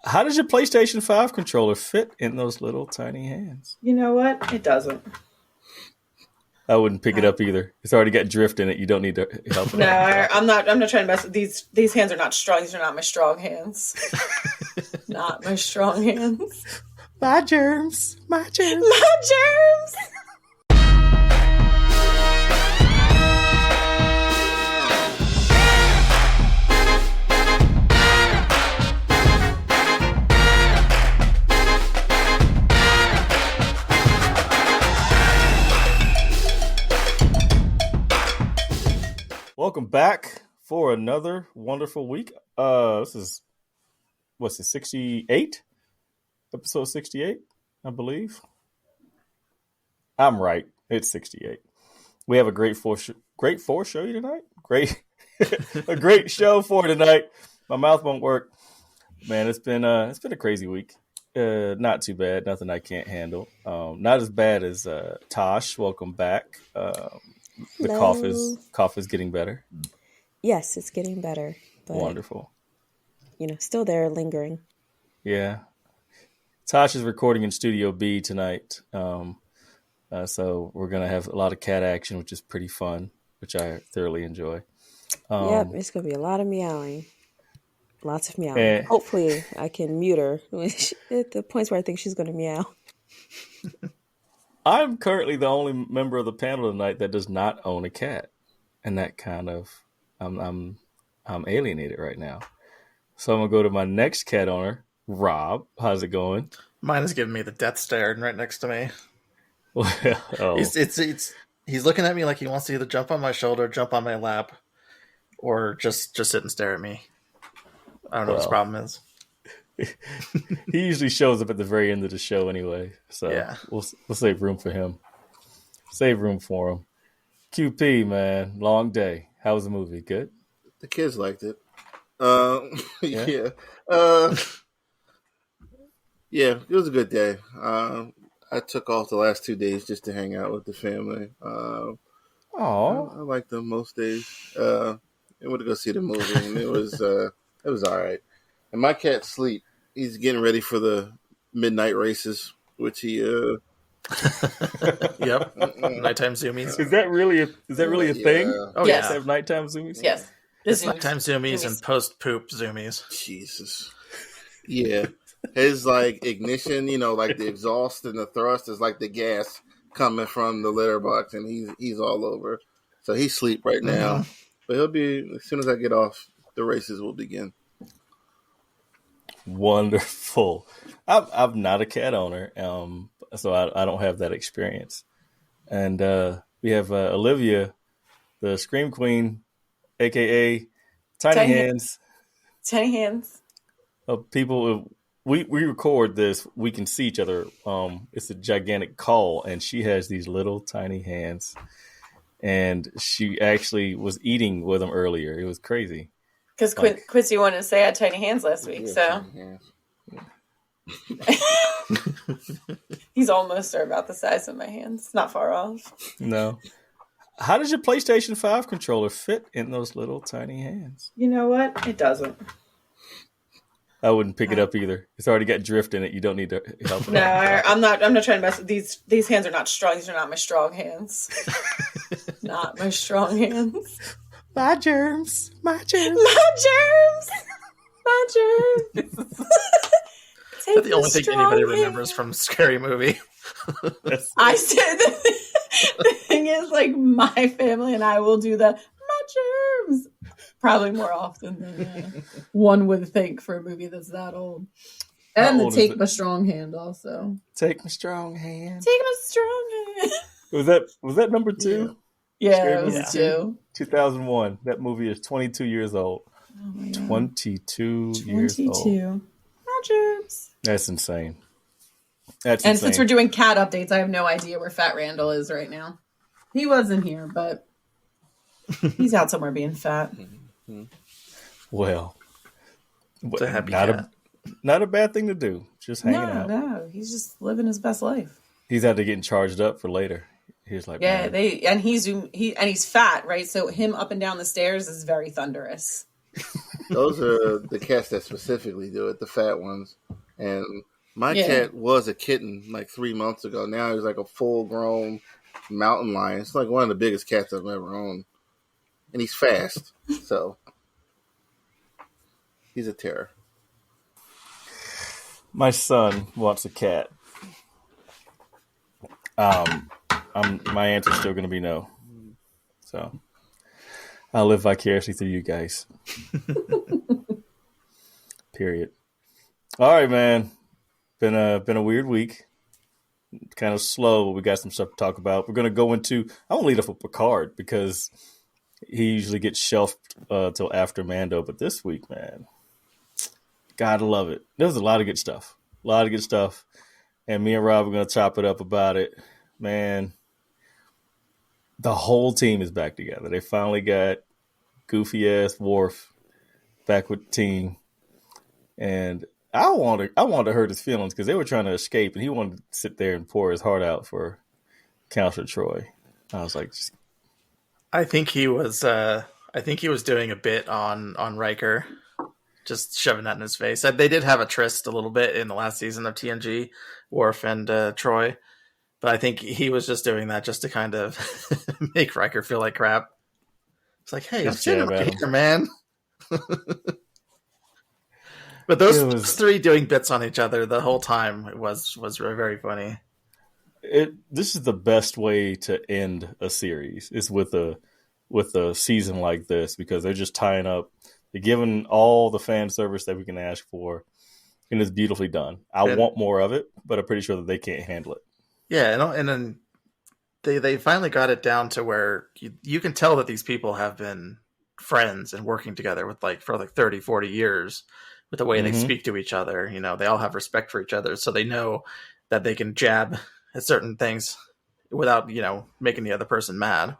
How does your PlayStation 5 controller fit in those little tiny hands? You know what? It doesn't. I wouldn't pick it up either. It's already got drift in it. You don't need to help it. No, I'm not trying to mess with these. These hands are not strong. These are not my strong hands. Not my strong hands. My germs. My germs. My germs. Welcome back for another wonderful week. This is, what's it, 68? Episode 68, I believe. I'm right. It's 68. We have a great four show you tonight. A great show for tonight. My mouth won't work. Man, it's been a crazy week. Not too bad. Nothing I can't handle. Not as bad as Tosh. Welcome back. The cough is getting better. Yes, it's getting better. But, wonderful. Still there, lingering. Yeah. Tosh is recording in Studio B tonight. So we're going to have a lot of cat action, which is pretty fun, which I thoroughly enjoy. Yep, it's going to be a lot of meowing. Lots of meowing. Hopefully I can mute her at the points where I think she's going to meow. I'm currently the only member of the panel tonight that does not own a cat, and that kind of I'm alienated right now. So I'm gonna go to my next cat owner, Rob. How's it going? Mine is giving me the death stare right next to me. Well, he's looking at me like he wants to either jump on my shoulder, jump on my lap, or just sit and stare at me. I don't know what his problem is. He usually shows up at the very end of the show anyway, so yeah. We'll save room for him. Save room for him. QP, man, long day. How was the movie? Good? The kids liked it. Yeah. Yeah, it was a good day. I took off the last 2 days just to hang out with the family. I like them most days. I went to go see the movie, and it was all right. And my cat's asleep. He's getting ready for the midnight races, which he. Yep. Nighttime zoomies. Is that really a thing? Oh yes. Yeah. Have nighttime zoomies? Yes. It's nighttime zoomies and post poop zoomies. Jesus. Yeah. His ignition, like the exhaust and the thrust is like the gas coming from the litter box, and he's all over. So he's asleep right now. Mm-hmm. But he'll be, as soon as I get off, the races will begin. Wonderful. I'm not a cat owner, so I don't have that experience. And we have Olivia, the Scream Queen, aka Tiny Hands. Tiny Hands. People, we record this. We can see each other. It's a gigantic call, and she has these little tiny hands. And she actually was eating with them earlier. It was crazy. Because Quincy wanted to say I had tiny hands last week, so he's almost about the size of my hands. Not far off. No. How does your PlayStation 5 controller fit in those little tiny hands? You know what? It doesn't. I wouldn't pick it up either. It's already got drift in it. You don't need to help it. No, I'm not trying to mess with these. These hands are not strong. These are not my strong hands. Not my strong hands. My germs. My germs. My germs. My germs. Is that the only thing anybody remembers from Scary Movie? I said the thing is, my family and I will do the my germs probably more often than one would think for a movie that's that old. And the Take My Strong Hand also. Take My Strong Hand. Take My Strong Hand. Was that number 2? Yeah, it was 2. 2001. That movie is 22 years old. Oh my 22 years old. 22. My germs. That's insane. Since we're doing cat updates, I have no idea where Fat Randall is right now. He wasn't here, but he's out somewhere being fat. Well, it's a happy cat. Not a bad thing to do. Just hanging out. No, he's just living his best life. He's out there getting charged up for later. He's like, yeah, he's fat, right? So him up and down the stairs is very thunderous. Those are the cats that specifically do it, the fat ones. And my cat was a kitten like 3 months ago. Now he's like a full-grown mountain lion. It's like one of the biggest cats I've ever owned. And he's fast, so he's a terror. My son wants a cat. My answer's still going to be no. So I'll live vicariously through you guys. Period. All right, man. Been a weird week. Kind of slow, but we got some stuff to talk about. We're going to go into. I want to lead off with Picard because he usually gets shelved till after Mando, but this week, man, gotta love it. There's a lot of good stuff. And me and Rob are going to chop it up about it. Man, the whole team is back together. They finally got goofy-ass Worf back with the team. And I wanted to hurt his feelings because they were trying to escape, and he wanted to sit there and pour his heart out for Counselor Troy. I was like, I think he was doing a bit on Riker, just shoving that in his face. They did have a tryst a little bit in the last season of TNG, Worf and Troy, but I think he was just doing that just to kind of make Riker feel like crap. It's like, hey, I'm sitting right here, man. But those three doing bits on each other the whole time was very funny. This is the best way to end a series is with a season like this because they're just tying up. They're giving all the fan service that we can ask for, and it's beautifully done. I want more of it, but I'm pretty sure that they can't handle it. Yeah, and then they finally got it down to where you can tell that these people have been friends and working together for 30, 40 years with the way they speak to each other. You know, they all have respect for each other, so they know that they can jab at certain things without, making the other person mad.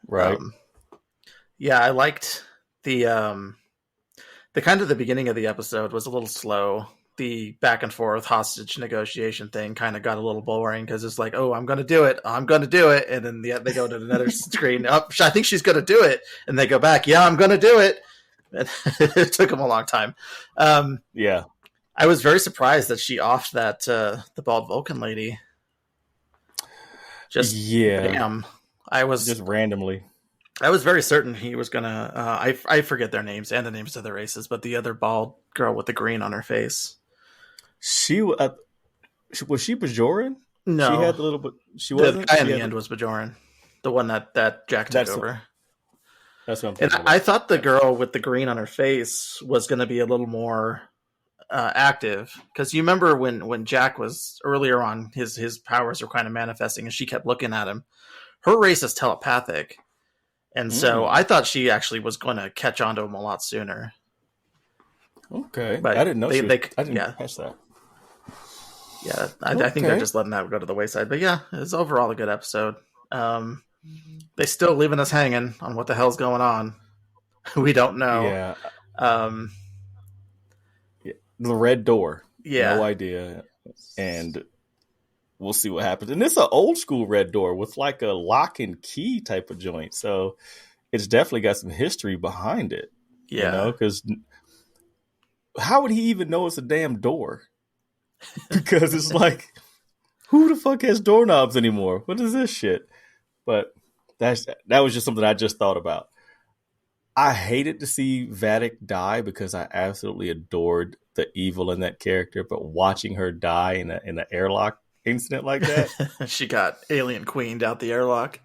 Right. Yeah, I liked the kind of the beginning of the episode was a little slow. The back and forth hostage negotiation thing kind of got a little boring because it's like, oh, I'm going to do it. And then they go to another screen. Oh, I think she's going to do it. And they go back. Yeah, I'm going to do it. And it took them a long time. Yeah. I was very surprised that she offed that the bald Vulcan lady. Bam. I was just randomly. I was very certain he was gonna. I forget their names and the names of the races, but the other bald girl with the green on her face. She was she Bajoran? No, she had the little bit. She wasn't. The guy in the end was Bajoran, the one that Jack took over. That's what I'm thinking. And I thought the girl with the green on her face was going to be a little more active because you remember when Jack was earlier on, his powers were kind of manifesting, and she kept looking at him. Her race is telepathic, and so I thought she actually was going to catch on to him a lot sooner. Okay, but I didn't know. I didn't catch that. Yeah, I think they're just letting that go to the wayside. But yeah, it's overall a good episode. They still leaving us hanging on what the hell's going on. We don't know. Yeah. The red door. Yeah. No idea. And we'll see what happens. And it's an old school red door with like a lock and key type of joint. So it's definitely got some history behind it. Yeah. Because how would he even know it's a damn door? Because it's like, who the fuck has doorknobs anymore? What is this shit? But that was just something I just thought about. I hated to see Vadic die because I absolutely adored the evil in that character. But watching her die in an airlock incident like that, she got alien queened out the airlock.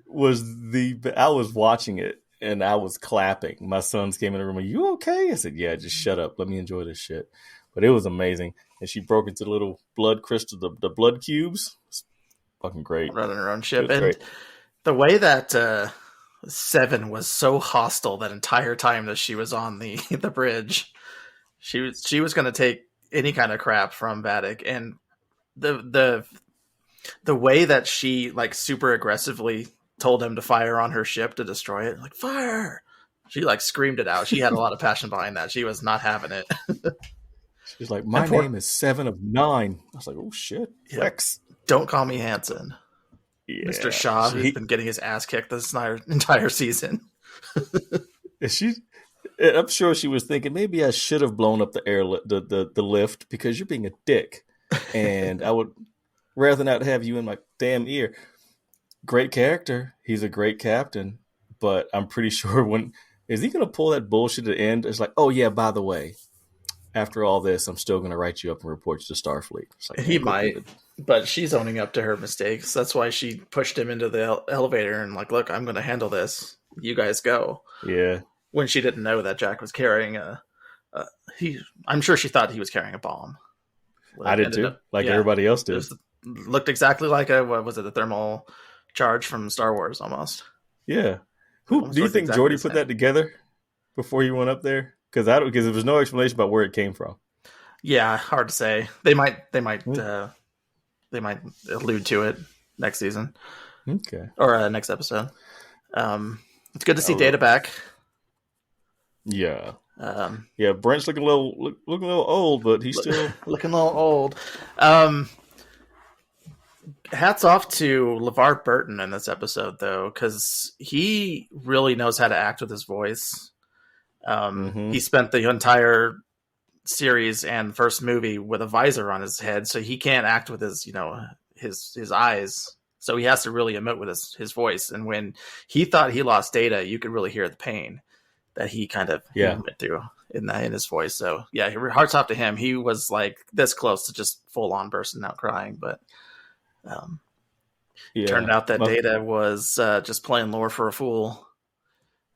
I was watching it and I was clapping. My sons came in the room. Are you okay? I said, yeah, just shut up. Let me enjoy this shit. But it was amazing. And she broke into the little blood crystal, the blood cubes. It's fucking great. Running her own ship. And great. The way that Seven was so hostile that entire time that she was on the bridge, she was going to take any kind of crap from Vadic. And the way that she like super aggressively told him to fire on her ship to destroy it, like fire. She like screamed it out. She had a lot of passion behind that. She was not having it. She's like, my name is 7 of 9. I was like, oh shit, flex. Don't call me Hanson. Yeah, Mr. Shaw, who's been getting his ass kicked this entire season. I'm sure she was thinking maybe I should have blown up the lift because you're being a dick, and I would rather not have you in my damn ear. Great character. He's a great captain, but I'm pretty sure is he going to pull that bullshit at the end? It's like, oh yeah, by the way, after all this, I'm still going to write you up and report you to Starfleet. It's like, he might, but she's owning up to her mistakes. That's why she pushed him into the elevator and like, look, I'm going to handle this. You guys go. Yeah. When she didn't know that Jack was carrying I'm sure she thought he was carrying a bomb. I did too, everybody else did. Looked exactly like a thermal charge from Star Wars almost. Yeah. Do you think Geordi put that together before he went up there? Because there was no explanation about where it came from. Yeah, hard to say. They might allude to it next season. Okay. Or next episode. It's good to see Data back. Yeah. Brent's looking a little old, but he's still looking a little old. Hats off to LeVar Burton in this episode, though, because he really knows how to act with his voice. He spent the entire series and first movie with a visor on his head, so he can't act with his eyes. So he has to really emote with his voice. And when he thought he lost Data, you could really hear the pain that he kind of went through in his voice. So yeah, hearts off to him. He was like this close to just full on bursting out crying, but turned out that Data was just playing lore for a fool.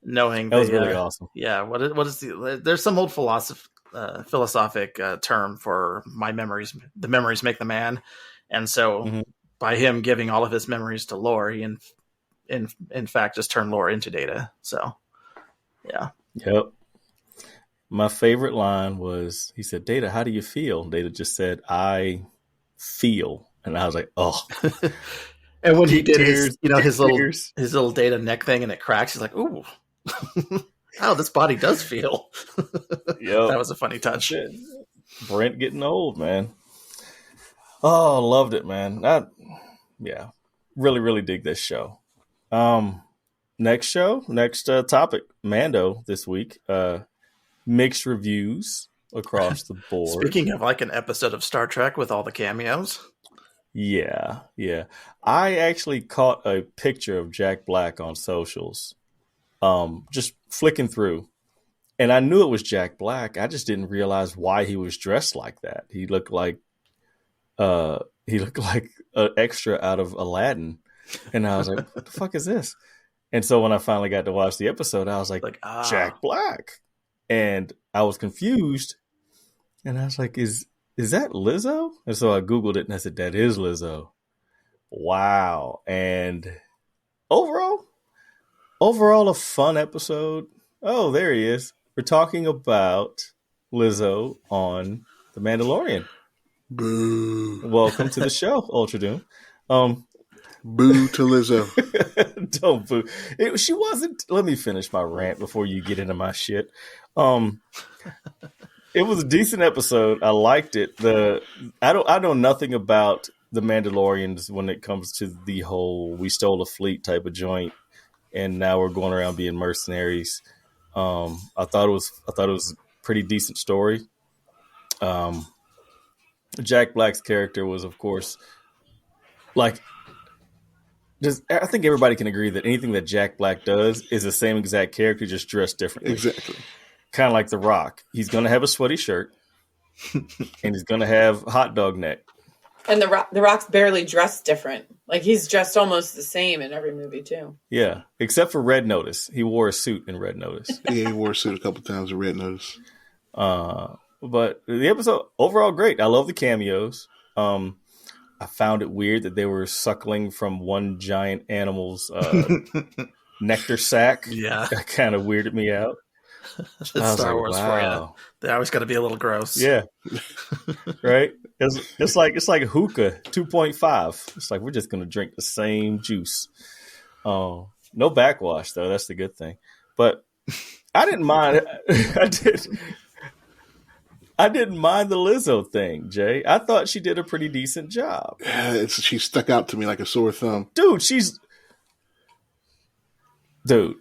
Knowing that was really awesome. Yeah, what is there's some old philosophic term for my memories. The memories make the man, and so by him giving all of his memories to lore, he in fact just turned lore into Data. So yeah. Yep. My favorite line was he said, "Data, how do you feel?" Data just said, "I feel," and I was like, "Oh." And when he did his little Data neck thing and it cracks, he's like, "Ooh." Oh, this body does feel. Yep. That was a funny touch. Brent getting old, man. Oh, loved it, man. Really, really dig this show. Next topic, Mando this week. Mixed reviews across the board. Speaking of like an episode of Star Trek with all the cameos. Yeah. I actually caught a picture of Jack Black on socials. Just flicking through, and I knew it was Jack Black. I just didn't realize why he was dressed like that. He looked like an extra out of Aladdin, and I was like, "What the fuck is this?" And so when I finally got to watch the episode, I was like Jack Black, and I was confused, and I was like, "Is that Lizzo?" And so I Googled it, and I said, "That is Lizzo." Wow, and Overall, a fun episode. Oh, there he is. We're talking about Lizzo on The Mandalorian. Boo. Welcome to the show, Ultra Doom. Boo to Lizzo. Don't boo. She wasn't. Let me finish my rant before you get into my shit. It was a decent episode. I liked it. I know nothing about the Mandalorians when it comes to the whole we stole a fleet type of joint. And now we're going around being mercenaries. I thought it was a pretty decent story. Jack Black's character was, of course, I think everybody can agree that anything that Jack Black does is the same exact character, just dressed differently. Exactly. Kind of like The Rock. He's going to have a sweaty shirt, and he's going to have hot dog neck. And the Rock's barely dressed different. Like he's dressed almost the same in every movie too. Yeah, except for Red Notice. He wore a suit in Red Notice. Yeah, he wore a suit a couple times in Red Notice. But the episode overall great. I love the cameos. I found it weird that they were suckling from one giant animal's nectar sac. Yeah, that kind of weirded me out. Star Wars for you. They always got to be a little gross. Yeah, right. It's like hookah 2.5. It's like we're just gonna drink the same juice. No backwash though. That's the good thing. But I didn't mind. I didn't mind the Lizzo thing, Jay. I thought she did a pretty decent job. Yeah, she stuck out to me like a sore thumb. Dude.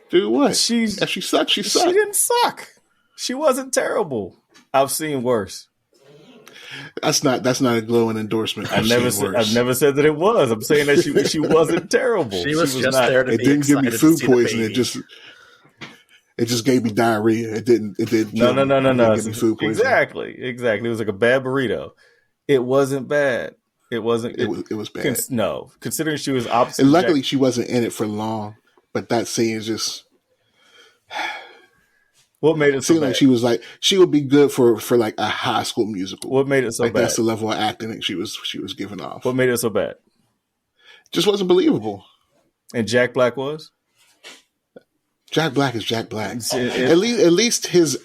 Do what? She sucked. She didn't suck. She wasn't terrible. I've seen worse. That's not a glowing endorsement. I've never said that it was. I'm saying that she wasn't terrible. She was just not, there to it be didn't give me food poisoning. It just gave me diarrhea. It didn't. No. Give me food poisoning. Exactly. It was like a bad burrito. It wasn't bad. It wasn't. It was bad. No, considering she was opposite. And luckily, she wasn't in it for long. But that scene is just. What made it so bad? Like she would be good for like a high school musical. What made it so bad? That's the level of acting that she was giving off. What made it so bad? Just wasn't believable. And Jack Black was? Jack Black is Jack Black. At least his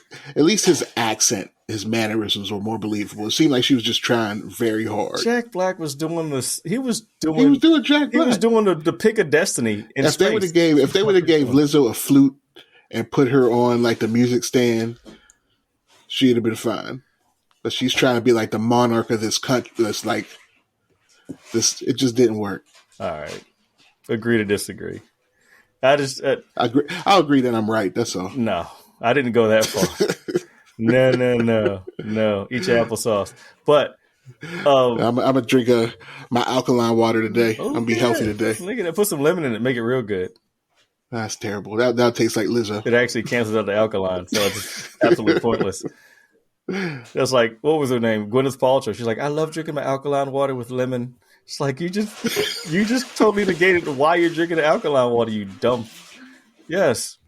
accent, his mannerisms were more believable. It seemed like she was just trying very hard. Jack Black was doing this. He was doing Jack Black. He was doing the pick of destiny. If they would have gave Lizzo a flute and put her on like the music stand, she'd have been fine. But she's trying to be like the monarch of this country. That's like this. It just didn't work. All right, agree to disagree. I just I'll agree that I'm right. That's all. No, I didn't go that far. No. Eat your applesauce. But I'm gonna drink my alkaline water today. I'm gonna be healthy today. Look at that. Put some lemon in it. Make it real good. That's terrible. That tastes like Lizzo. It actually cancels out the alkaline, so it's absolutely pointless. That's like, what was her name? Gwyneth Paltrow. She's like, I love drinking my alkaline water with lemon. It's like you just totally negated why you're drinking the alkaline water, you dumb. Yes.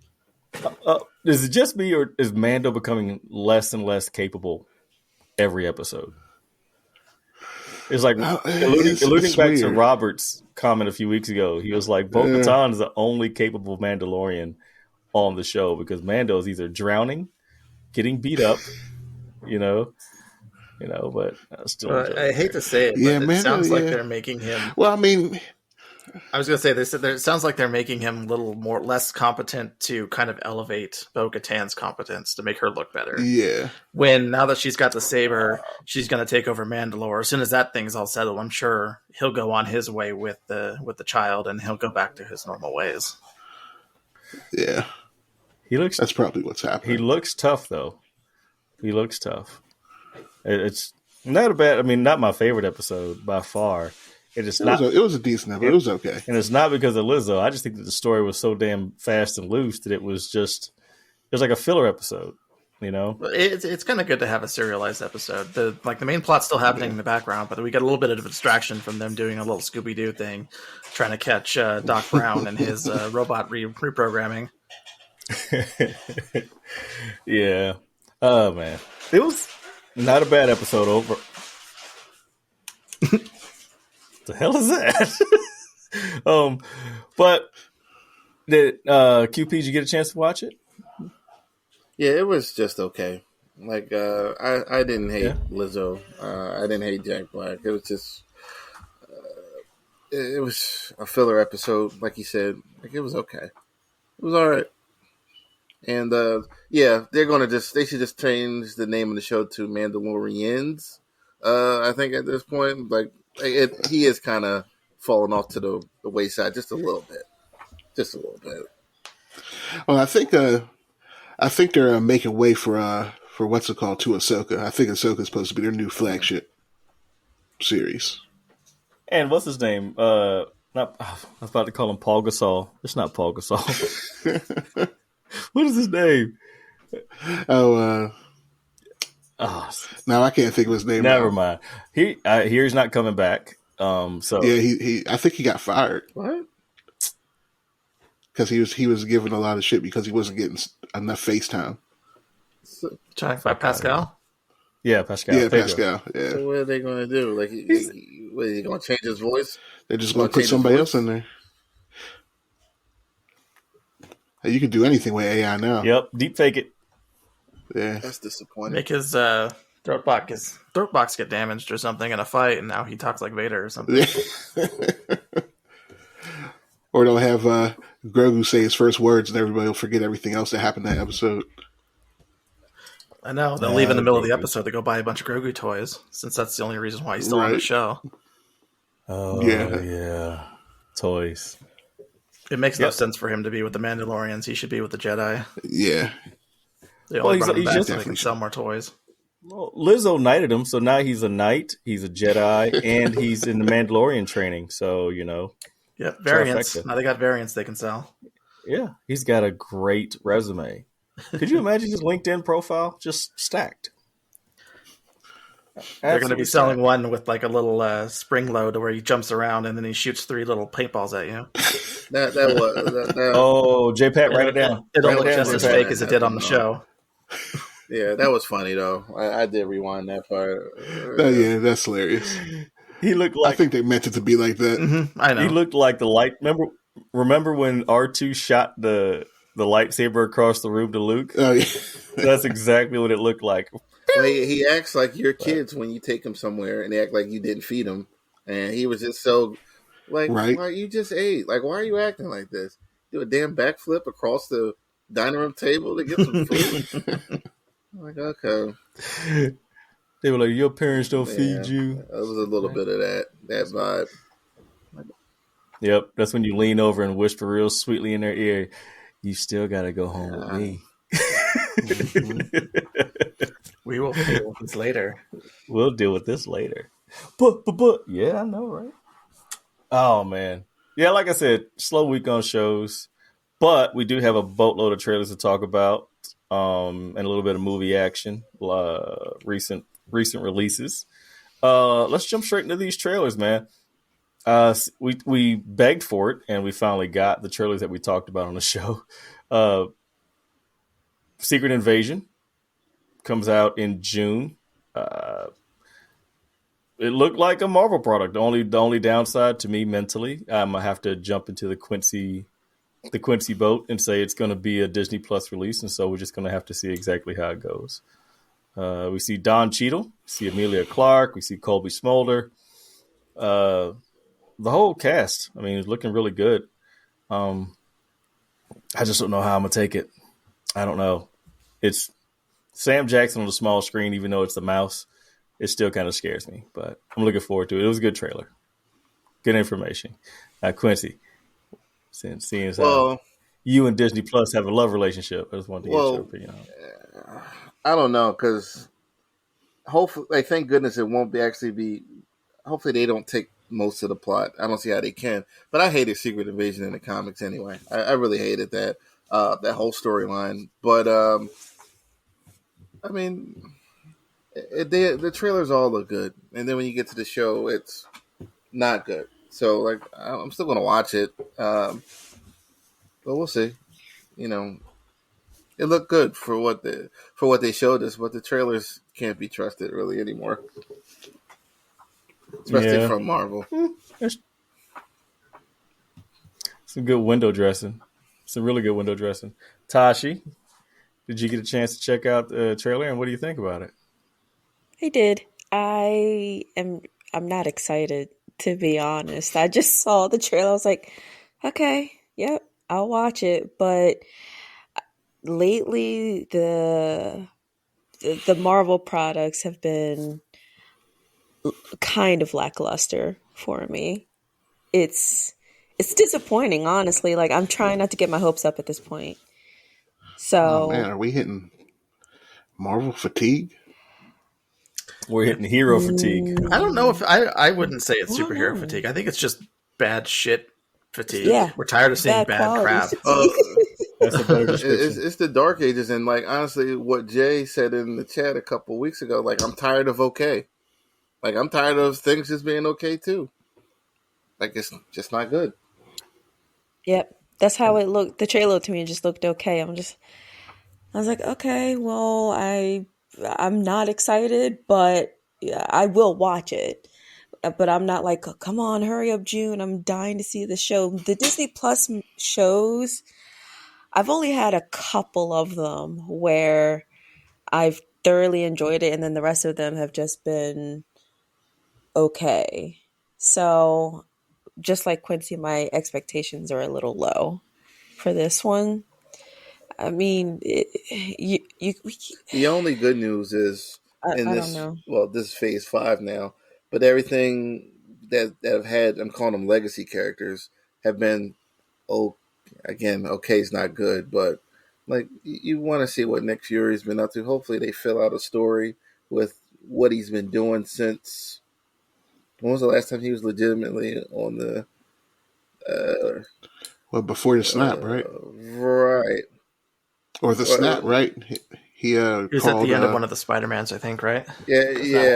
Is it just me, or is Mando becoming less and less capable every episode? It's like alluding back to Robert's comment a few weeks ago. He was like, Bo-Katan is the only capable Mandalorian on the show because Mando is either drowning, getting beat up, but still. I hate to say it, but it sounds like they're making him. Well, I mean, I was going to say it sounds like they're making him a little less competent to kind of elevate Bo-Katan's competence to make her look better. Yeah. Now that she's got the saber, she's going to take over Mandalore. As soon as that thing's all settled, I'm sure he'll go on his way with the child, and he'll go back to his normal ways. Yeah. That's probably what's happening. He looks tough, though. He looks tough. It's not a bad. I mean, not my favorite episode by far. It was a decent episode. It was okay, and it's not because of Lizzo. I just think that the story was so damn fast and loose that it was like a filler episode. It's kind of good to have a serialized episode. The main plot's still happening in the background, but we get a little bit of a distraction from them doing a little Scooby Doo thing, trying to catch Doc Brown and his robot reprogramming. Yeah. Oh man, it was not a bad episode. Over. The hell is that? But did QP? Did you get a chance to watch it? Yeah, it was just okay. Like I didn't hate Lizzo. I didn't hate Jack Black. It was just it was a filler episode, like you said. Like it was okay. It was all right. And they should just change the name of the show to Mandalorians. I think at this point, he is kind of falling off to the wayside just a little bit. Well, I think they're making way for what's it called, to Ahsoka. I think Ahsoka is supposed to be their new flagship series. And what's his name? I was about to call him Paul Gasol. It's not Paul Gasol. What is his name? No, I can't think of his name. Never mind. He's not coming back. So yeah, I think he got fired. What? Because he was given a lot of shit because he wasn't getting enough FaceTime. Talking about Pascal? Yeah, Pascal. Yeah, Pascal. Yeah. So what are they going to do? Like, are they going to change his voice? They're just going to put somebody else in there. Hey, you can do anything with AI now. Yep, deep fake it. Yeah, that's disappointing. Make his throat box get damaged or something in a fight, and now he talks like Vader or something. Or they'll have Grogu say his first words, and everybody will forget everything else that happened that episode. I know. They'll leave in the middle of the episode to go buy a bunch of Grogu toys, since that's the only reason why he's still on the show. Oh, yeah. Toys. It makes no sense for him to be with the Mandalorians. He should be with the Jedi. Yeah. They only brought him back so they can sell more toys. Well, Lizzo knighted him, so now he's a knight, he's a Jedi, and he's in the Mandalorian training. So, Yeah, variants. Trifecta. Now they got variants they can sell. Yeah, he's got a great resume. Could you imagine his LinkedIn profile just stacked? They're going to be selling one with like a little spring load where he jumps around and then he shoots 3 little paintballs at you. Oh, J-Pat, write it down. It'll look just as fake as it did on the show. Yeah, that was funny though. I did rewind that part. Yeah, that's hilarious. He looked like. I think they meant it to be like that. Mm-hmm, I know. He looked like the light. Remember when R2 shot the lightsaber across the room to Luke? Oh yeah, that's exactly what it looked like. Well, he acts like your kids when you take him somewhere, and they act like you didn't feed him, and he was just so like, right? Why you just ate? Like, why are you acting like this? Do a damn backflip across the dining room table to get some food. I'm like, okay. They were like, your parents don't feed you. There was a little bit of that vibe. Yep, that's when you lean over and whisper real sweetly in their ear, you still got to go home with me. We will deal with this later. We'll deal with this later. But, yeah, I know, right? Oh, man. Yeah, like I said, slow week on shows. But we do have a boatload of trailers to talk about and a little bit of movie action, recent releases. Let's jump straight into these trailers, man. We begged for it, and we finally got the trailers that we talked about on the show. Secret Invasion comes out in June. It looked like a Marvel product. The only downside to me mentally, I'm gonna have to jump into the Quincy boat and say it's going to be a Disney Plus release, and so we're just going to have to see exactly how it goes. We see Don Cheadle, we see Emilia Clarke, we see Colby Smolder. The whole cast, I mean, it's looking really good. I just don't know how I'm going to take it. I don't know. It's Sam Jackson on the small screen, even though it's the mouse. It still kind of scares me, but I'm looking forward to it. It was a good trailer. Good information. Quincy, seeing as how you and Disney Plus have a love relationship, I just wanted to get your opinion on it. I don't know, because hopefully, thank goodness it won't be. Hopefully they don't take most of the plot. I don't see how they can. But I hated Secret Invasion in the comics anyway. I really hated that whole storyline. But I mean, the trailers all look good, and then when you get to the show, it's not good. So like, I'm still going to watch it, but we'll see. It looked good for what they showed us, but the trailers can't be trusted really anymore, especially from Marvel. It's a good window dressing. It's a really good window dressing. Tashi, did you get a chance to check out the trailer, and what do you think about it? I did. I'm not excited, to be honest. I just saw the trailer. I was like, okay, yep, I'll watch it. But lately, the Marvel products have been kind of lackluster for me. It's disappointing, honestly. Like, I'm trying not to get my hopes up at this point. So, oh man, are we hitting Marvel fatigue? We're hitting hero fatigue. I don't know if I wouldn't say it's superhero fatigue. I think it's just bad shit fatigue. Yeah, we're tired of seeing bad crap. That's a better description. It's the Dark Ages, and like honestly, what Jay said in the chat a couple weeks ago, like I'm tired of okay. Like I'm tired of things just being okay too. Like it's just not good. Yep, that's how it looked. The trailer to me just looked okay. I was like, okay, well, I'm not excited, but I will watch it. But I'm not like, come on, hurry up, June. I'm dying to see the show. The Disney Plus shows, I've only had a couple of them where I've thoroughly enjoyed it, and then the rest of them have just been okay. So, just like Quincy, my expectations are a little low for this one. I mean, the only good news is I don't know. Well, this is phase 5 now, but everything that have had, I'm calling them legacy characters, have been okay is not good, but like you want to see what Nick Fury's been up to. Hopefully, they fill out a story with what he's been doing since. When was the last time he was legitimately on the? Before the snap, right? Right. Or the snap, right? He was at the end of one of the Spider-Mans, I think, right? Yeah.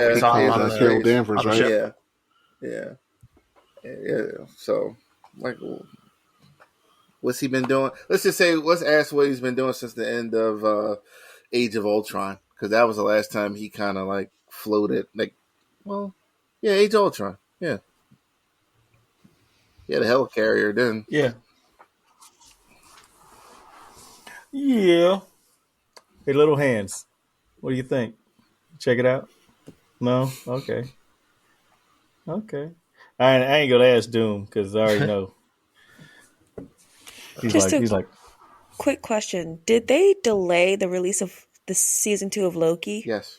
We saw him on Carol Danvers, right? ship. Yeah. So, like, what's he been doing? Let's ask what he's been doing since the end of Age of Ultron, because that was the last time he kind of like floated. Like, well, yeah, Age of Ultron. Yeah. He had a helicarrier then. Yeah. Yeah. Hey, Little Hands. What do you think? Check it out? No? Okay. Okay. I ain't gonna ask Doom because I already know. He's like, quick question. Did they delay the release of the season 2 of Loki? Yes.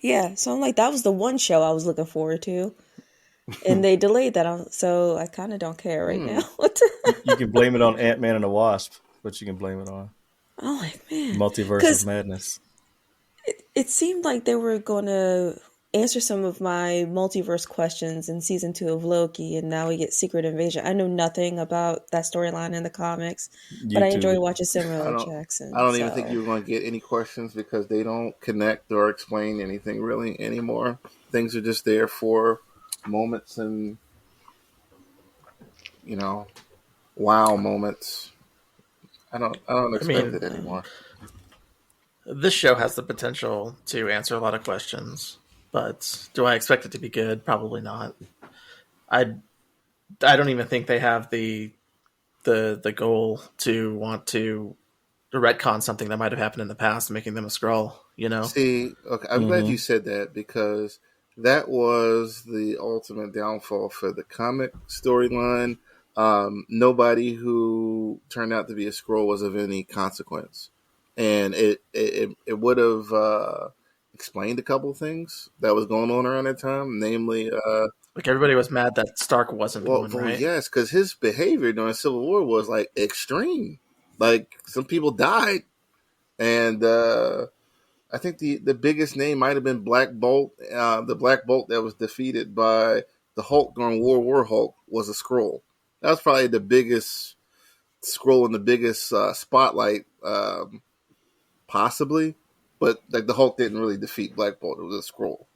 Yeah, so I'm like, that was the one show I was looking forward to. And they delayed that, so I kind of don't care right now. You can blame it on Ant-Man and the Wasp, but you can blame it on I'm like, man. Multiverse of Madness. It seemed like they were going to answer some of my multiverse questions in season 2 of Loki, and now we get Secret Invasion. I know nothing about that storyline in the comics, but I enjoy watching Samuel L. Jackson. I don't even think you're going to get any questions because they don't connect or explain anything really anymore. Things are just there for moments and, wow moments. I don't expect it anymore. This show has the potential to answer a lot of questions, but do I expect it to be good? Probably not. I don't even think they have the goal to want to retcon something that might have happened in the past, making them a Skrull. See, okay, I'm glad you said that because that was the ultimate downfall for the comic storyline. Nobody who turned out to be a Skrull was of any consequence. And it would have explained a couple things that was going on around that time, namely, like everybody was mad that Stark wasn't one, right? Well, yes, because his behavior during Civil War was like extreme. Like some people died, and I think the biggest name might have been Black Bolt. The Black Bolt that was defeated by the Hulk during World War Hulk was a Skrull. That was probably the biggest Skrull and the biggest spotlight. Possibly, but like the Hulk didn't really defeat Black Bolt. It was a Skrull,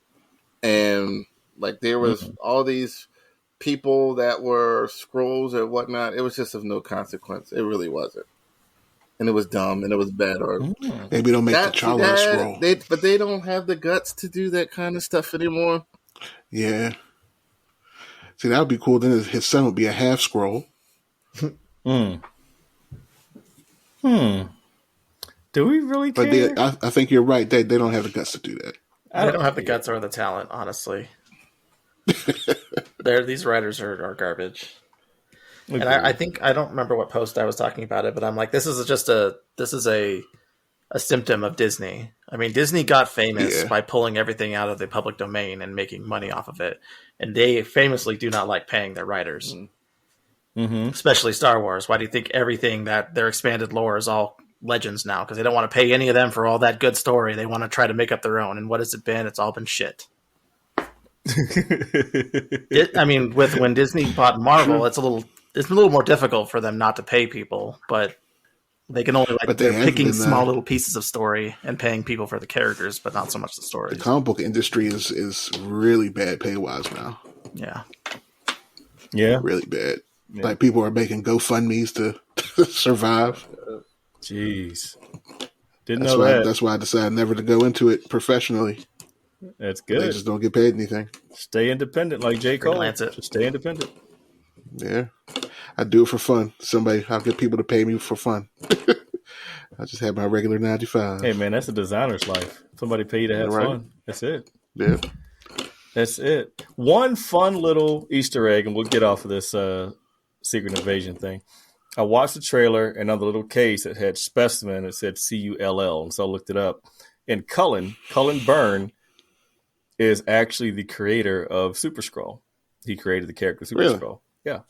and like there was all these people that were Skrulls or whatnot. It was just of no consequence. It really wasn't, and it was dumb and it was bad. Or maybe they'll make T'Challa a Skrull, but they don't have the guts to do that kind of stuff anymore. Yeah, see that would be cool. Then his son would be a half Skrull. Do we really care? But I think you're right. They don't have the guts to do that. They don't have the guts or the talent, honestly. These writers are garbage. And I think I don't remember what post I was talking about it, but I'm like, this is a symptom of Disney. I mean, Disney got famous by pulling everything out of the public domain and making money off of it, and they famously do not like paying their writers, especially Star Wars. Why do you think everything that their expanded lore is all Legends now? Because they don't want to pay any of them for all that good story. They want to try to make up their own. And what has it been? It's all been shit. When Disney bought Marvel, it's a little more difficult for them not to pay people, but they can only they're picking small little pieces of story and paying people for the characters, but not so much the story. The comic book industry is really bad pay wise now. Yeah, really bad. Yeah. Like people are making GoFundMe's to survive. Jeez. Didn't know that. That's why I decided never to go into it professionally. That's good. They just don't get paid anything. Stay independent like J. Cole. Just stay independent. Yeah. I do it for fun. I'll get people to pay me for fun. I just have my regular 95. Hey, man, that's a designer's life. Somebody pay you to have fun. That's it. Yeah. That's it. One fun little Easter egg, and we'll get off of this Secret Invasion thing. I watched the trailer, and on the little case, it had specimen. It said CULL, and so I looked it up. And Cullen Byrne, is actually the creator of Super Skrull. He created the character Super Skrull. Yeah.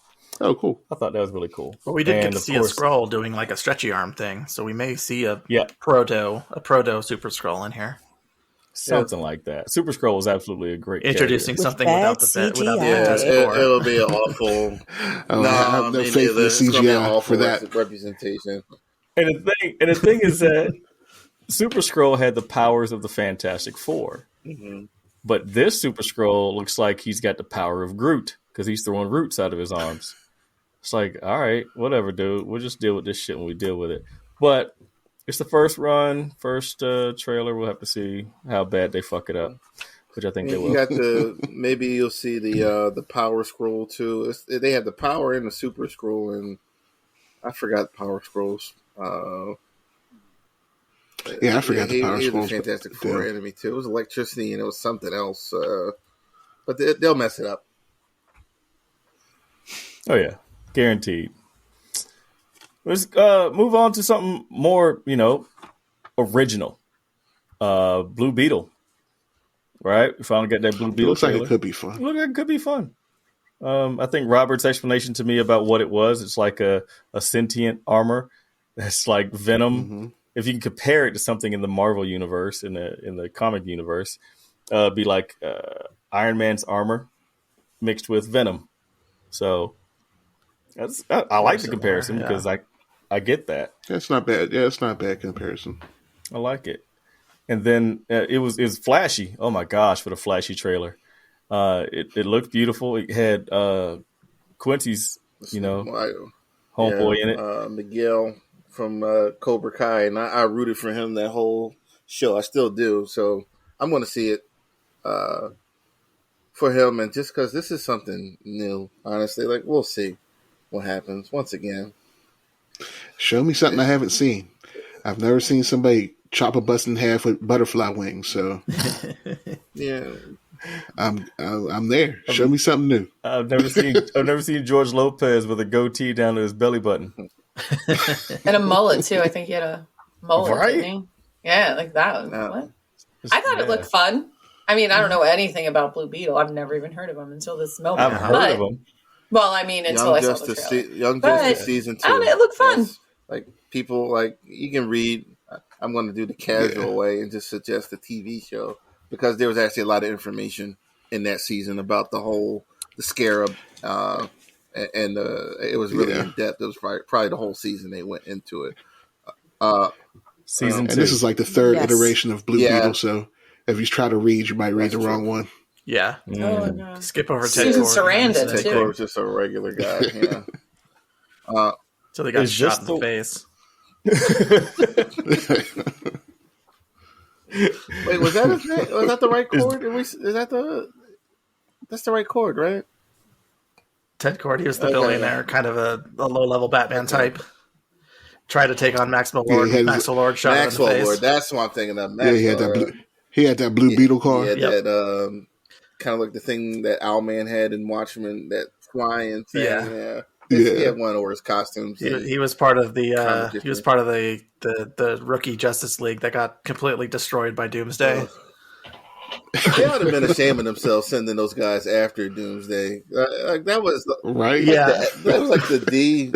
Oh, cool. I thought that was really cool. But we did get to see a Skrull doing like a stretchy arm thing, so we may see a proto Super Skrull in here. Something like that. Super Skrull was absolutely a great introducing character. something without the Fantastic Four. It'll be an awful. I have no faith in the CGI for that representation. And the thing is that Super Skrull had the powers of the Fantastic Four, but this Super Skrull looks like he's got the power of Groot because he's throwing roots out of his arms. It's like, all right, whatever, dude. We'll just deal with this shit when we deal with it. But it's the first run, first trailer. We'll have to see how bad they fuck it up, which I think they will. Maybe you'll see the Power Scroll too. They have the Power and the Super Scroll, and I forgot Power Scrolls. I forgot the Power Scrolls. Fantastic Four enemy too. It was electricity and it was something else, but they'll mess it up. Oh yeah, guaranteed. Let's move on to something more, original. Blue Beetle. Right? We finally got that Blue Beetle. Looks like it could be fun. Look like it could be fun. I think Robert's explanation to me about what it was, it's like a sentient armor that's like Venom. If you can compare it to something in the Marvel universe, in the comic universe, it'd be like Iron Man's armor mixed with Venom. So I like the comparison because I get that. That's not bad. Yeah, it's not a bad comparison. I like it. And then it was flashy. Oh my gosh, what a flashy trailer. It looked beautiful. It had Quincy's, homeboy in it. Miguel from Cobra Kai, and I rooted for him that whole show. I still do. So I'm going to see it for him, and just because this is something new, honestly, like we'll see what happens once again. Show me something I haven't seen. I've never seen somebody chop a bus in half with butterfly wings. So yeah, I'm there. Show me something new. I've never seen George Lopez with a goatee down to his belly button and a mullet too. I think he had a mullet, right? Didn't he? Yeah, like that. What? I thought it looked fun. I mean, I don't know anything about Blue Beetle. I've never even heard of him until this moment. I've heard of him. Well, I mean, until I saw the trailer. Young Justice season 2. It looked fun. Like people, like you can read. I'm going to do the casual way and just suggest a TV show because there was actually a lot of information in that season about the Scarab, and it was really in depth. It was probably the whole season they went into it. Season 2. And this is like the third iteration of Blue Beetle, so if you try to read, you might read the wrong one. Yeah. Oh, no. Skip over Ted Cord. Sarandon, Ted Cord was just a regular guy. Yeah. So they got shot in the face. Wait, was that his name? Was that the right chord? That's the right chord, right? Ted Cord, he was the billionaire, kind of a low-level Batman type. Tried to take on Maxwell Lord. Maxwell Lord shot him in the face. Lord, that's what I'm thinking of. Maxwell, he had that Blue Beetle card. He had that kind of like the thing that Owlman had in Watchmen, that flying thing. Yeah. He had one of his costumes. He was part of the the rookie Justice League that got completely destroyed by Doomsday. They ought to have been ashamed of themselves sending those guys after Doomsday. Like that was right. That was like the D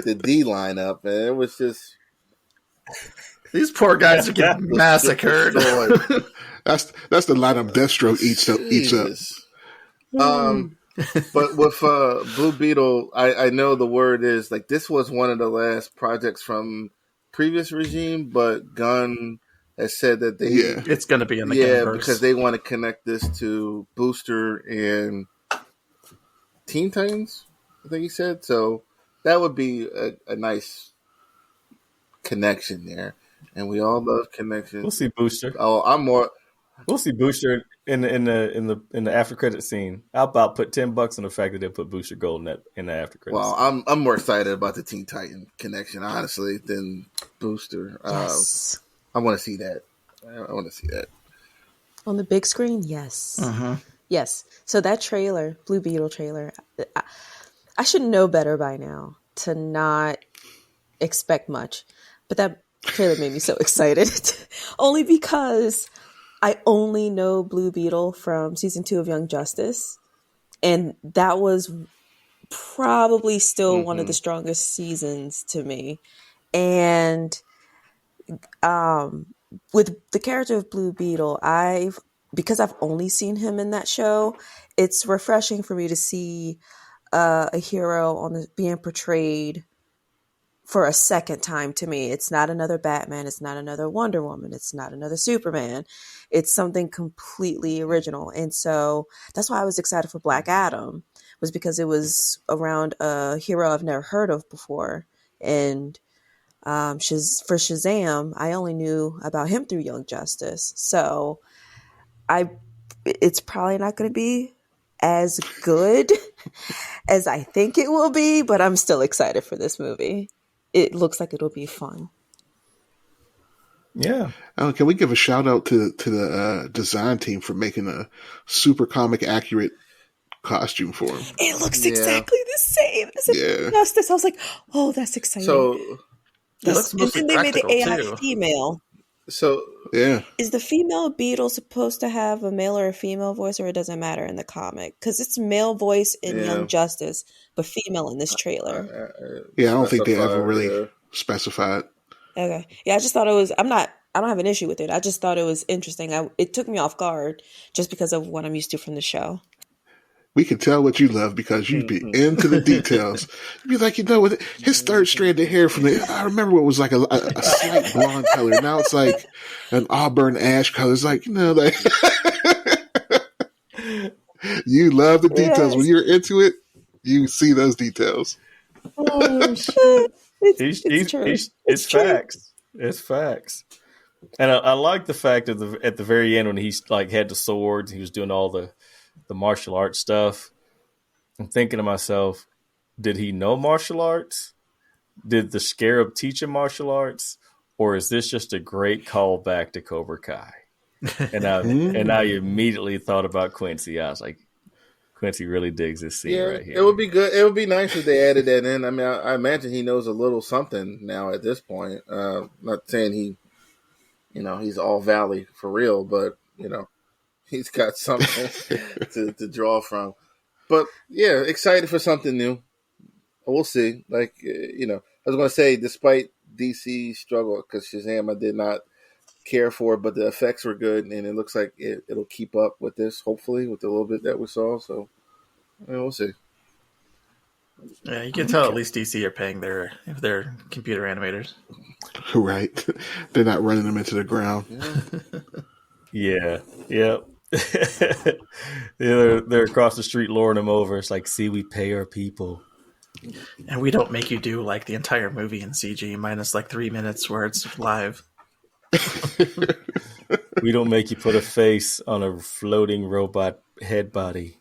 lineup, and it was just these poor guys are getting massacred. That's the lineup Deathstroke eats up. But with Blue Beetle, I know the word is like this was one of the last projects from previous regime, but Gunn has said that it's going to be in the Gunverse. Because they want to connect this to Booster and Teen Titans, I think he said. So that would be a nice connection there, and we all love connections. We'll see Booster. We'll see Booster in the after credit scene. I'll about put $10 on the fact that they put Booster Gold in the after credit. Well, scene. I'm more excited about the Teen Titan connection, honestly, than Booster. Yes. I want to see that. On the big screen. Yes. Yes. So that trailer, Blue Beetle trailer, I should know better by now to not expect much, but that trailer made me so excited. Only because I only know Blue Beetle from season 2 of Young Justice, and that was probably still one of the strongest seasons to me. And with the character of Blue Beetle, because I've only seen him in that show, it's refreshing for me to see a hero being portrayed for a second time. To me, it's not another Batman, it's not another Wonder Woman, it's not another Superman. It's something completely original. And so that's why I was excited for Black Adam, was because it was around a hero I've never heard of before. And for Shazam, I only knew about him through Young Justice. So it's probably not going to be as good as I think it will be, but I'm still excited for this movie. It looks like it'll be fun. Yeah. Can we give a shout out to the design team for making a super comic accurate costume for him? It looks exactly the same as Justice. I was like, oh, that's exciting. So it looks mostly and they made the AI too. female. So yeah, is the female Beetle supposed to have a male or a female voice, or it doesn't matter in the comic? Because it's male voice in Young Justice, but female in this trailer. I don't think they ever really specified. Okay, yeah, I just thought it was. I don't have an issue with it. I just thought it was interesting. It took me off guard just because of what I'm used to from the show. We can tell what you love because you'd be into the details. You'd be like, his third strand of hair I remember it was like a slight blonde color. Now it's like an auburn ash color. It's like, like you love the details. Yes. When you're into it, you see those details. Oh shit! It's facts. It's facts. And I like the fact at the very end when he's like had the swords, he was doing all the martial arts stuff. I'm thinking to myself, did he know martial arts? Did the Scarab teach him martial arts? Or is this just a great callback to Cobra Kai? And I immediately thought about Quincy. I was like, Quincy really digs this scene right here. It would be good. It would be nice if they added that in. I mean, I imagine he knows a little something now at this point. Not saying he's all Valley for real, but he's got something to draw from. But yeah, excited for something new. We'll see. Like, I was going to say, despite DC's struggle, because Shazam I did not care for, but the effects were good, and it looks like it'll keep up with this, hopefully, with the little bit that we saw. So, we'll see. Yeah, you can tell at least DC are paying their computer animators. Right. They're not running them into the ground. Yeah. Yep. They're across the street luring them over. It's like, see, we pay our people. And we don't make you do like the entire movie in CG minus like 3 minutes where it's live. We don't make you put a face on a floating robot head body.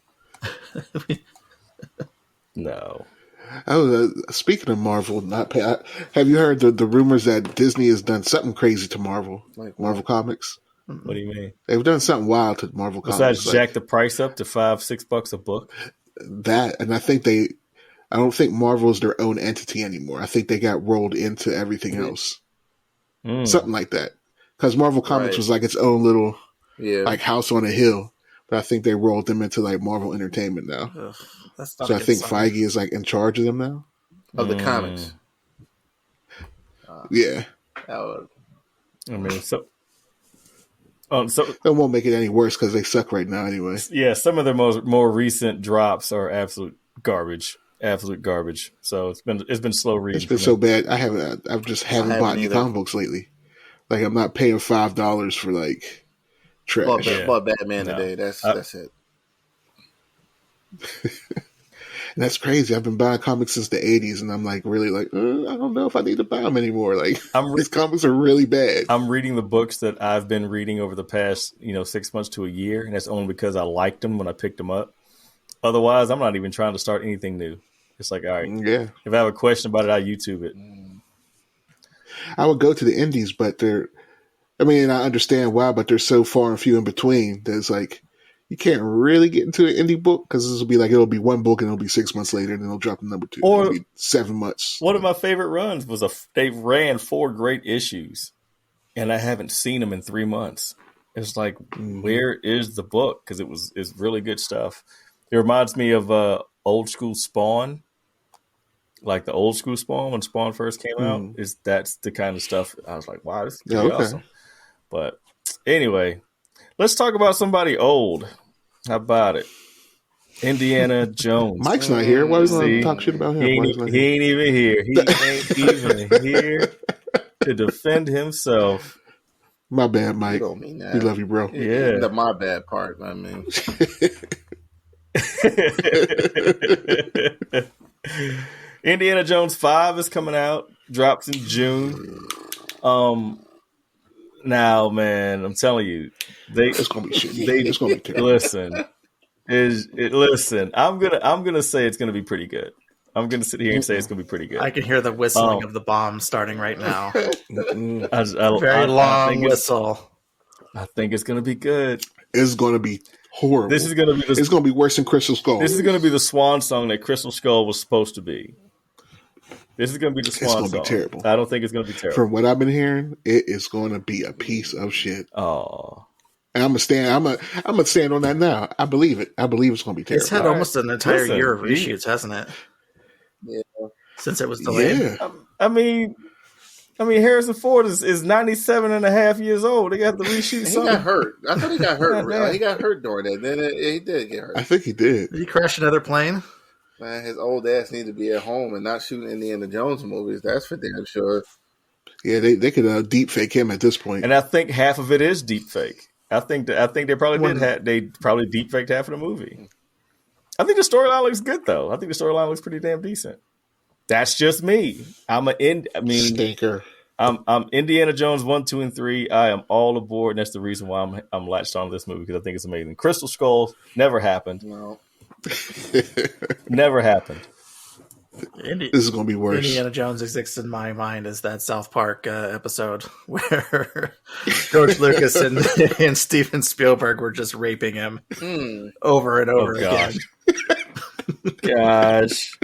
No. Speaking of Marvel, have you heard the rumors that Disney has done something crazy to Marvel, like Marvel Comics? What do you mean? They've done something wild to Marvel Comics. Besides jack the price up to $5-6 a book? That, and I don't think Marvel is their own entity anymore. I think they got rolled into everything else. Something like that. Because Marvel Comics was like its own little like house on a hill. But I think they rolled them into like Marvel Entertainment now. Ugh, so I think Feige is like in charge of them now. Of the comics. Yeah. I mean, so it won't make it any worse because they suck right now anyway. Yeah, some of their more recent drops are absolute garbage. Absolute garbage. So it's been slow reading. It's been so bad. I just haven't bought any comic books lately. Like I'm not paying $5 for like trash. Bought Batman today. That's it. And that's crazy. I've been buying comics since the 80s, and I'm like really like I don't know if I need to buy them anymore. Like these comics are really bad. I'm reading the books that I've been reading over the past 6 months to a year, and that's only because I liked them when I picked them up. Otherwise, I'm not even trying to start anything new. It's like, all right, if I have a question about it, I YouTube it. I would go to the indies, but I understand why, but they're so far and few in between that it's like you can't really get into an indie book because this will be like it'll be one book and it'll be 6 months later and then it'll drop to number 2. Or it'll be 7 months. One of my favorite runs was they ran 4 great issues, and I haven't seen them in 3 months. It's like, where is the book? Because it's really good stuff. It reminds me of old school Spawn, like the old school Spawn when Spawn first came out. That's the kind of stuff I was like, wow, this is pretty awesome. But anyway, let's talk about somebody old. How about it? Indiana Jones. Mike's not here. Why are we going to talk shit about him? He ain't even here. He ain't even here to defend himself. My bad, Mike. You don't mean that. We love you, bro. Yeah. The my bad part, I mean. Indiana Jones 5 is coming out. Drops in June. Now, man, I'm telling you, it's gonna be shit. It's gonna be terrible. Listen. I'm gonna say it's gonna be pretty good. I'm gonna sit here and say it's gonna be pretty good. I can hear the whistling of the bomb starting right now. Very long whistle. I think it's gonna be good. It's gonna be horrible. It's gonna be worse than Crystal Skull. This is gonna be the swan song that Crystal Skull was supposed to be. This is going to be the swan song. It's going to be terrible. I don't think it's going to be terrible. From what I've been hearing, it is going to be a piece of shit. Oh. And I'm gonna stand on that now. I believe it. I believe it's going to be terrible. It's had almost an entire year of reshoots, hasn't it? Yeah. Since it was delayed. Yeah. I mean, Harrison Ford is 97 and a half years old. They got to reshoot something. He got hurt. I thought he got hurt. He got hurt during that. Then he did get hurt. I think he did. Did he crash another plane? Man, his old ass need to be at home and not shooting Indiana Jones movies. That's for damn sure. Yeah, they could deep fake him at this point. And I think half of it is deep fake. I think they probably they probably deep faked half of the movie. I think the storyline looks good though. I think the storyline looks pretty damn decent. That's just me. Stinker. I'm Indiana Jones 1, 2, and 3. I am all aboard, and that's the reason why I'm latched on to this movie because I think it's amazing. Crystal Skull never happened. No. Never happened. This is going to be worse. Indiana Jones exists in my mind as that South Park episode where George Lucas and Steven Spielberg were just raping him over and over again. Gosh.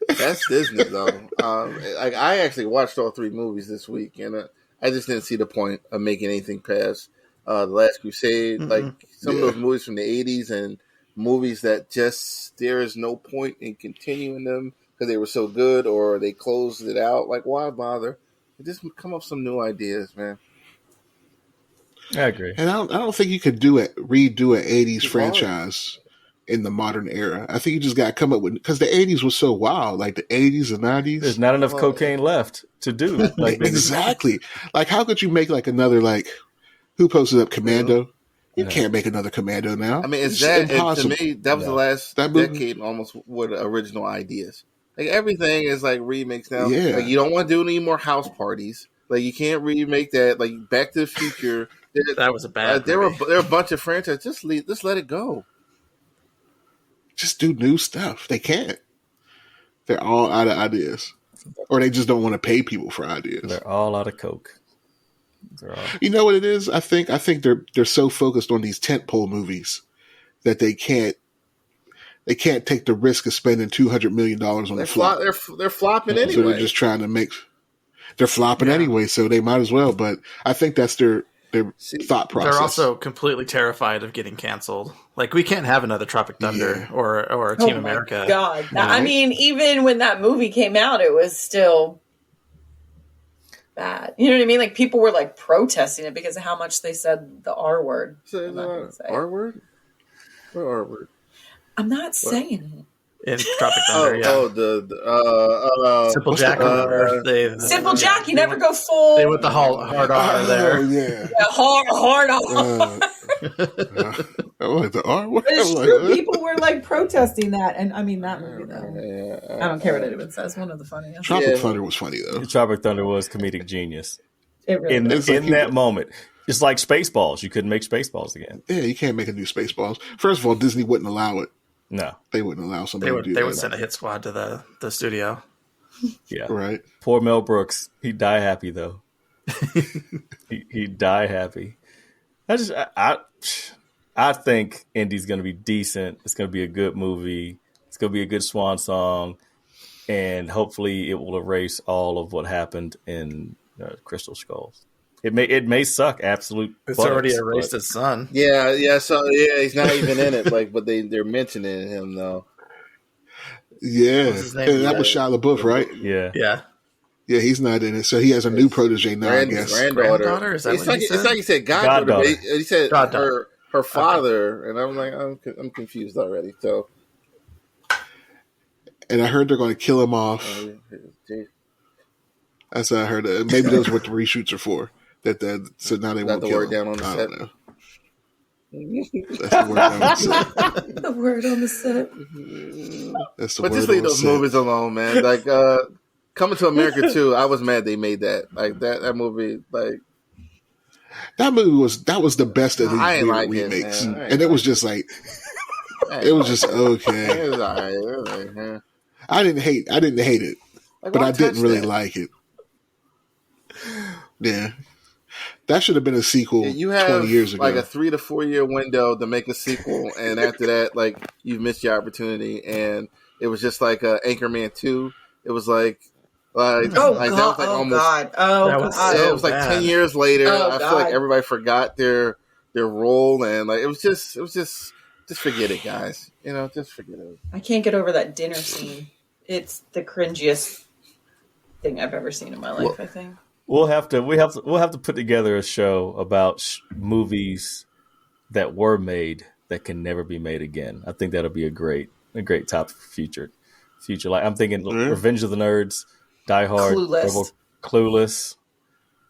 That's Disney, though. I actually watched all 3 movies this week, and I just didn't see the point of making anything past The Last Crusade. Mm-hmm. Like some of those movies from the 80s and movies that just there is no point in continuing them because they were so good or they closed it out. Like, why bother? Just come up with some new ideas, man. I agree. And I don't think you could redo an 80s franchise in the modern era. I think you just got to come up with, because the 80s was so wild, like the 80s and 90s. There's not enough cocaine left to do. Like exactly. Like, how could you make like another, like, who posted up Commando? You can't make another Commando now. I mean, it's impossible. To me, that was the last decade almost with original ideas. Like, everything is like remakes now. Yeah. Like, you don't want to do any more house parties. Like, you can't remake that. Like, Back to the Future. That was a bad there were a bunch of franchises. Just let it go. Just do new stuff. They can't. They're all out of ideas. Or they just don't want to pay people for ideas. They're all out of coke. You know what it is? I think they're so focused on these tentpole movies that they can't take the risk of spending $200 million on the flop. They're flopping anyway. So they're just trying to make. They're flopping anyway, so they might as well. But I think that's their thought process. They're also completely terrified of getting canceled. Like, we can't have another Tropic Thunder or Team America. God, I mean, even when that movie came out, it was still bad. You know what I mean? Like, people were like protesting it because of how much they said the R word. R word? What R word? I'm not saying it. In Tropic Thunder, Simple Jack. Simple Jack, you never go full. They went the hard R there. Hard R. Like the R word. It's true. People were like protesting that, and I mean that movie though. I don't care what anyone says. One of the funniest. Tropic Thunder was funny though. Tropic Thunder was comedic genius. It really in that moment. It's like Spaceballs. You couldn't make Spaceballs again. Yeah, you can't make a new Spaceballs. First of all, Disney wouldn't allow it. No, they wouldn't allow somebody to do that. They would send a hit squad to the studio. Yeah, right. Poor Mel Brooks. He'd die happy though. He'd die happy. I think Indy's going to be decent. It's going to be a good movie. It's going to be a good swan song, and hopefully, it will erase all of what happened in Crystal Skulls. It may suck absolute. It's already erased his son. Yeah. So he's not even in it. Like, but they're mentioning him though. Yeah, What's his name? and that was Shia LaBeouf, right? Yeah. Yeah. Yeah, he's not in it, so he has a new protege now. I guess Granddaughter? Is that It's what like he said? it's like he said goddaughter. Goddaughter. He said Goddaughter. her father, and I'm like I'm confused already. So, and I heard they're going to kill him off. That's what I heard. Maybe those are what the reshoots are for. So now they won't the kill word him. down on the I set. don't know. That's the word down on the set. The word on the set. That's the But word just on leave the those set. movies alone, man. Like Coming to America too. I was mad they made that. Like that movie. Like that movie was the best of these I ain't weird like it, remakes, man. and it was just like it was just okay. It was alright. It was like, man. I didn't hate it, Like, but why I didn't touch really that? like it. Yeah, that should have been a sequel You have 20 years ago. like a 3 to 4 year window to make a sequel, and after that, like you've missed your opportunity. And it was just like Anchorman 2. It was like Oh that god! was like Oh almost. god! Oh That was god! It was like bad. 10 years later. Oh, I feel like God. everybody forgot their role, and like it was just forget it, guys. Just forget it. I can't get over that dinner scene. It's the cringiest thing I've ever seen in my life. I think. We'll have to put together a show about movies that were made that can never be made again. I think that'll be a great topic for future. Like I'm thinking, Revenge of the Nerds, Die Hard, Clueless. Clueless.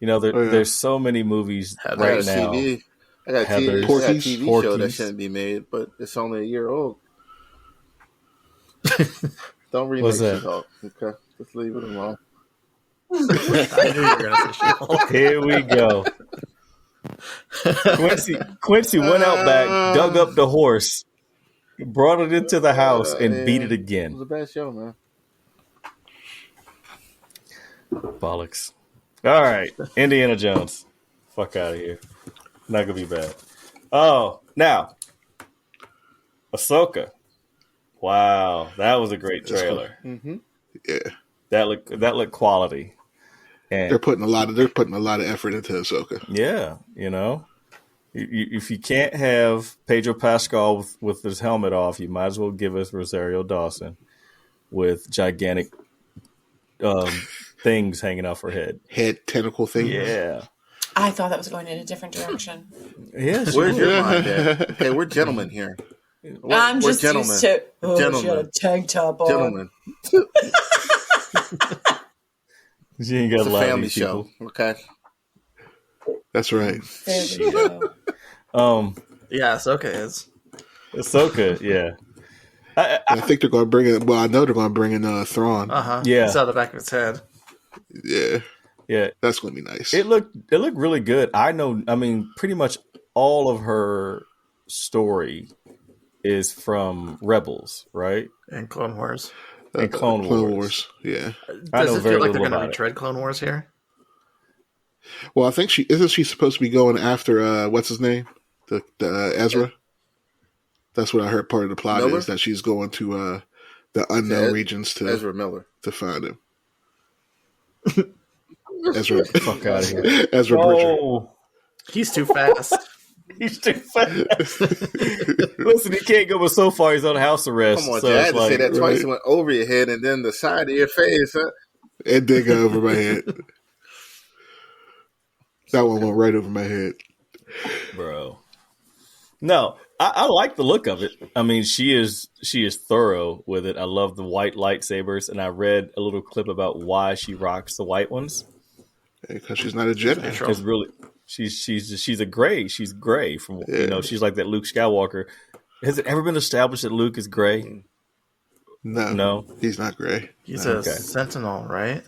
There's so many movies right now. I got a Heathers, TV show that Porky's. shouldn't be made, but it's only a year old. Don't remake What's that? She-Hulk. Okay, just leave it alone. I knew you were going to say She-Hulk. Here we go. Quincy went out back, dug up the horse, brought it into the house, and beat it It again. was a bad show, man. Bollocks. All right, Indiana Jones. Fuck out of here. Not gonna be bad. Oh, now Ahsoka. Wow, that was a great trailer. Mm-hmm. Yeah, That looked quality. And they're putting a lot of effort into Ahsoka. yeah, if you can't have Pedro Pascal with his helmet off, you might as well give us Rosario Dawson with gigantic things hanging off her head. Head tentacle thing. Yeah. I thought that was going in a different direction. Yeah, Where's your mind at? Okay, we're gentlemen here. I'm We're just used to. Oh, she had a tank top on. Gentlemen. She ain't got It's a a lot of family these show. people. Okay. That's right. There we go. Yeah, Ahsoka is. Ahsoka, yeah. I think they're going to bring in. Well, I know they're going to bring in Thrawn. Uh-huh. Yeah. You saw the back of his head. Yeah, Yeah. that's going to be nice. It looked really good. Pretty much all of her story is from Rebels, right? And Clone Wars. And Clone Wars. Yeah. I Does know it very feel like little they're going to about it. retread Clone Wars here? Well, I think isn't she supposed to be going after what's his name, the Ezra? That's what I heard. Part of the plot Miller? is that she's going to the unknown regions to Ezra Miller. to find him. Ezra, Fuck out of here. Ezra Bridger. Oh, He's too fast. he's too fast. Listen, he can't go but so far. He's on house arrest. Come on, so Jay. I it's had to say like, that twice. right. It went over your head and then the side of your face. Huh? It did go over my head. That one went right over my head. bro. No, I like the look of it. I mean, she is thorough with it. I love the white lightsabers, and I read a little clip about why she rocks the white ones. Because she's not a Jedi. Because really, she's a gray. She's gray from she's like that Luke Skywalker. Has it ever been established that Luke is gray? No, he's not gray. He's a Sentinel, right?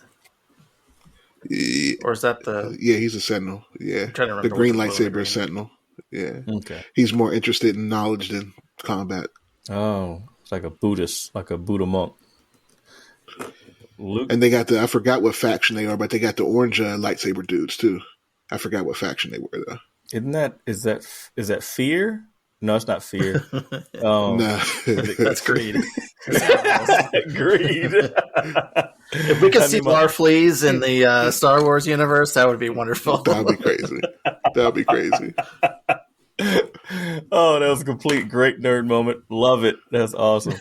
Yeah, Or is that the... yeah, he's a Sentinel. Yeah, trying to remember the green what the lightsaber green. is Sentinel. Yeah, okay. he's more interested in knowledge than combat. Oh, it's like a Buddhist, like a Buddha monk. Luke, And they got I forgot what faction they are, but they got the orange lightsaber dudes too. I forgot what faction they were though. is that fear? No, it's not fear. No, That's greed. Greed. If we could see Larfleeze in the Star Wars universe, that would be wonderful. that'd be crazy. That'd be crazy. Oh, that was a complete great nerd moment. Love it. That's awesome.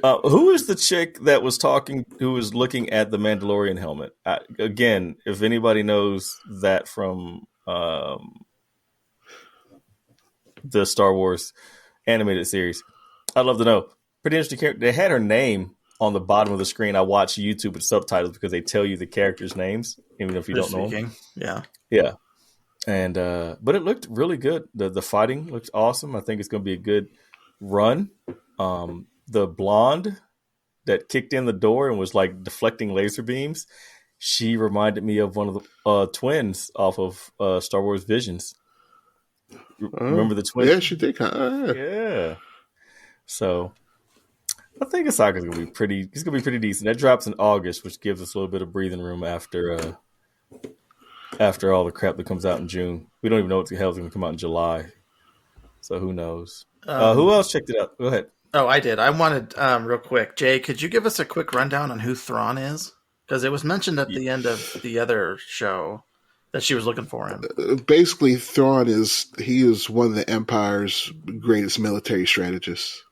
Who is the chick that was talking? Who was looking at the Mandalorian helmet? Again, if anybody knows that from the Star Wars animated series, I'd love to know. Pretty interesting character. They had her name on the bottom of the screen. I watch YouTube with subtitles because they tell you the characters' names, even if you don't know them. Yeah. And but it looked really good. The fighting looked awesome. I think it's going to be a good run. The blonde that kicked in the door and was like deflecting laser beams, she reminded me of one of the twins off of Star Wars Visions. Remember the twins? Yeah, she did. Yeah. So I think Ahsoka's gonna be pretty. It's gonna be pretty decent. That drops in August, which gives us a little bit of breathing room after all the crap that comes out in June. We don't even know what the hell's gonna come out in July. So who knows? Who else checked it out? Go ahead. Oh, I did. I wanted, real quick, Jay, could you give us a quick rundown on who Thrawn is? Because it was mentioned at the end of the other show that she was looking for him. Basically, Thrawn is one of the Empire's greatest military strategists.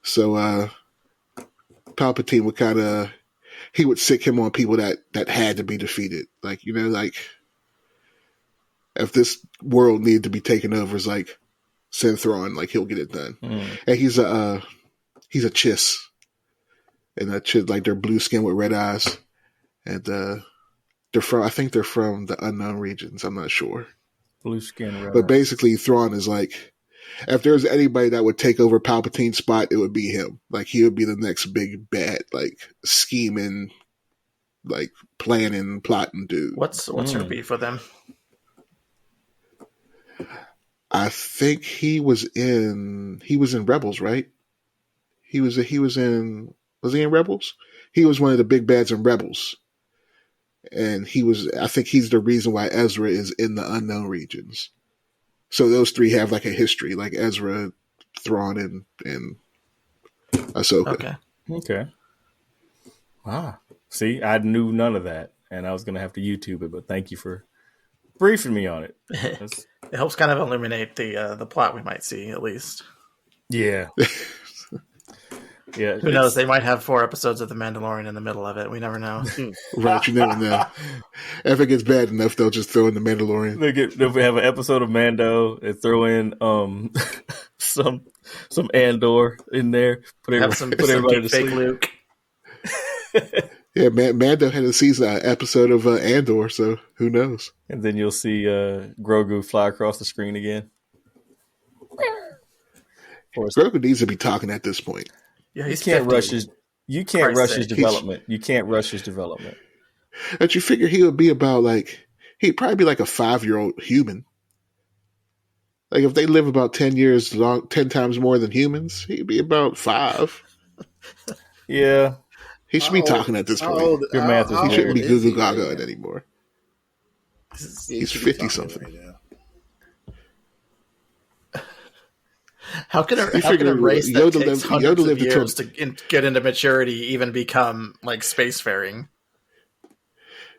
So Palpatine would he would sick him on people that had to be defeated. Like, like if this world needed to be taken over, it's like, send Thrawn, like he'll get it done. And he's a Chiss. And that Chiss, like they're blue skin with red eyes. And I think they're from the unknown regions. I'm not sure. Blue skin, red But eyes. basically Thrawn is like, if there's anybody that would take over Palpatine's spot, it would be him. Like he would be the next big bad, like scheming, like planning, plotting dude. What's her beef with him? I think he was in Rebels, right? Was he in Rebels? He was one of the big bads in Rebels. And I think he's the reason why Ezra is in the unknown regions. So those three have like a history, like Ezra, Thrawn, and Ahsoka. Okay. Ah, see, I knew none of that, and I was going to have to YouTube it, but thank you for briefing me on it. It helps kind of illuminate the plot we might see, at least. Yeah. Yeah. Who knows? They might have 4 episodes of The Mandalorian in the middle of it. We never know. Right, you never know. If it gets bad enough, they'll just throw in The Mandalorian. They'll have an episode of Mando and throw in some Andor in there. Put everybody to fake sleep. Luke. Yeah, Mando had a season episode of Andor, so who knows? And then you'll see Grogu fly across the screen again. Grogu needs to be talking at this point. Yeah, You can't rush his development. You can't rush his development. But you figure he would be about he'd probably be like a 5-year-old human. Like if they live about 10 years long, 10 times more than humans, he'd be about 5. Yeah. He should be talking at this point. Your math is He shouldn't be is Goo he Gaga right now? anymore. He He's should be 50 talking something. right now. How can a race that takes hundreds of years to get into maturity even become like spacefaring?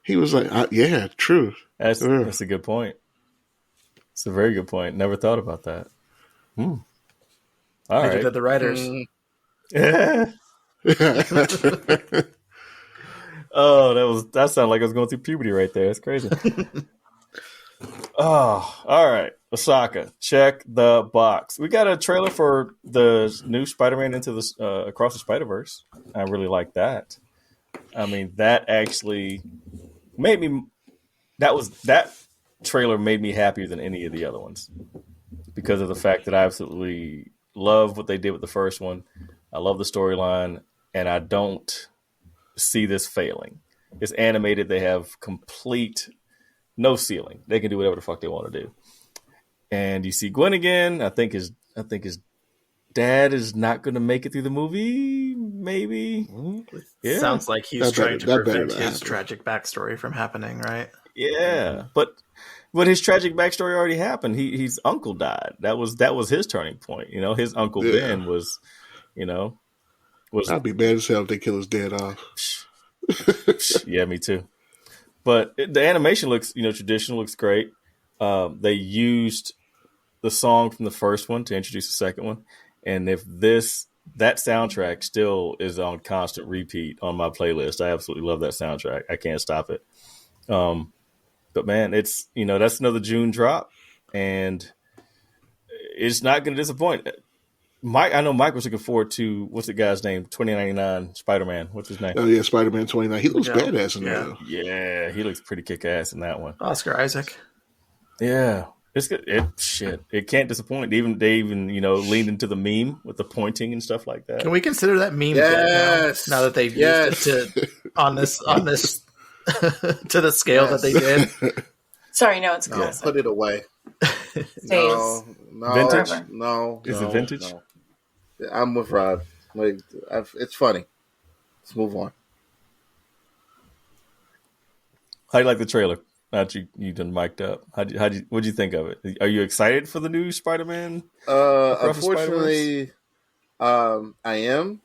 He was like, yeah, true. That's a good point. It's a very good point. Never thought about that. All right. Did the writers. Oh, that sounded like I was going through puberty right there. That's crazy. Oh, all right. Ahsoka, check the box. We got a trailer for the new Spider-Man into the Across the Spider-Verse. I really like that. I mean, that actually made me. That trailer made me happier than any of the other ones because of the fact that I absolutely love what they did with the first one. I love the storyline, and I don't see this failing. It's animated. They have complete no ceiling. They can do whatever the fuck they want to do. And you see Gwen again. I think his dad is not going to make it through the movie. Maybe. Yeah. Sounds like he's trying to prevent his tragic backstory from happening, right? Yeah, but his tragic backstory already happened. His uncle died. That was his turning point. You know, his uncle Ben was. I'd be mad as hell if they kill his dad off. Yeah, me too. But the animation looks, traditional, looks great. They used the song from the first one to introduce the second one. And if this that soundtrack still is on constant repeat on my playlist. I absolutely love that soundtrack. I can't stop it. But man, it's, that's another June drop, and it's not going to disappoint. Mike, I know Mike was looking forward to, what's the guy's name? 2099 Spider-Man. What's his name? Oh yeah, Spider-Man 29. He looks badass in that. Yeah, he looks pretty kick-ass in that one. Oscar Isaac. Yeah. It's good. It can't disappoint. They even leaned into the meme with the pointing and stuff like that. Can we consider that meme dead now that they've used it on this to the scale that they did? Sorry, no, it's classic. Put it away. No, vintage? No. Is it vintage? No. I'm with Rob. Like, it's funny. Let's move on. How do you like the trailer? Not you done mic'd up. What'd you think of it? Are you excited for the new Spider-Man? Unfortunately, I am,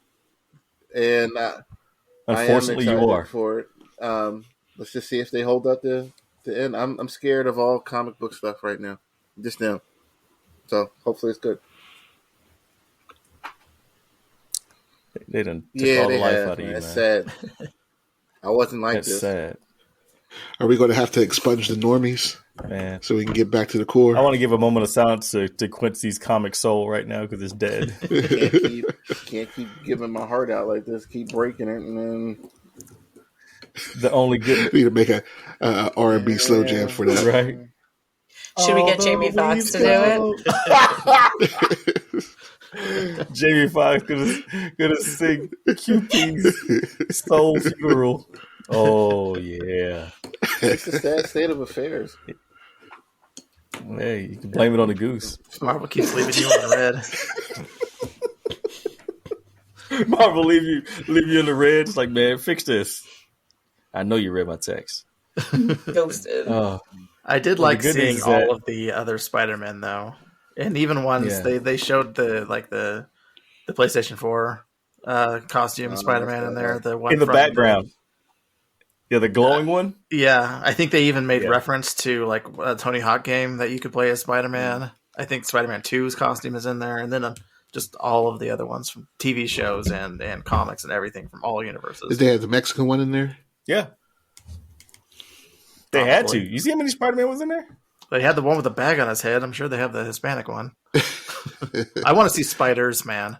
and unfortunately, I am you are for it. Let's just see if they hold up the end. I'm scared of all comic book stuff right now, just now. So hopefully it's good. They done took all the life out of you, That's man. sad. I wasn't like That's this. sad. Are we going to have to expunge the normies, Man? so we can get back to the core? I want to give a moment of silence to Quincy's comic soul right now because it's dead. Can't keep giving my heart out like this. Keep breaking it, and then The only good, We need to make a R&B slow jam for that. right? Should we get Jamie Foxx to do it? Jamie Foxx gonna sing QP's Soul Funeral. Oh yeah. it's a sad state of affairs. Hey, you can blame it on the goose. Marvel keeps leaving you on red. Marvel leave you in the red. It's like, man, fix this. I know you read my text. Ghosted. Oh, I did Well, like the good news seeing is that- all of the other Spider-Men though, and even ones they showed the PlayStation 4 costume Spider-Man in there. The one in the from background. Yeah, the glowing one. Yeah, I think they even made reference to like a Tony Hawk game that you could play as Spider-Man. I think Spider-Man 2's costume is in there, and then just all of the other ones from TV shows and comics and everything from all universes. Did they have the Mexican one in there? Yeah. They had to. You see how many Spider-Man was in there? They had the one with the bag on his head. I'm sure they have the Hispanic one. I want to see Spiders, man.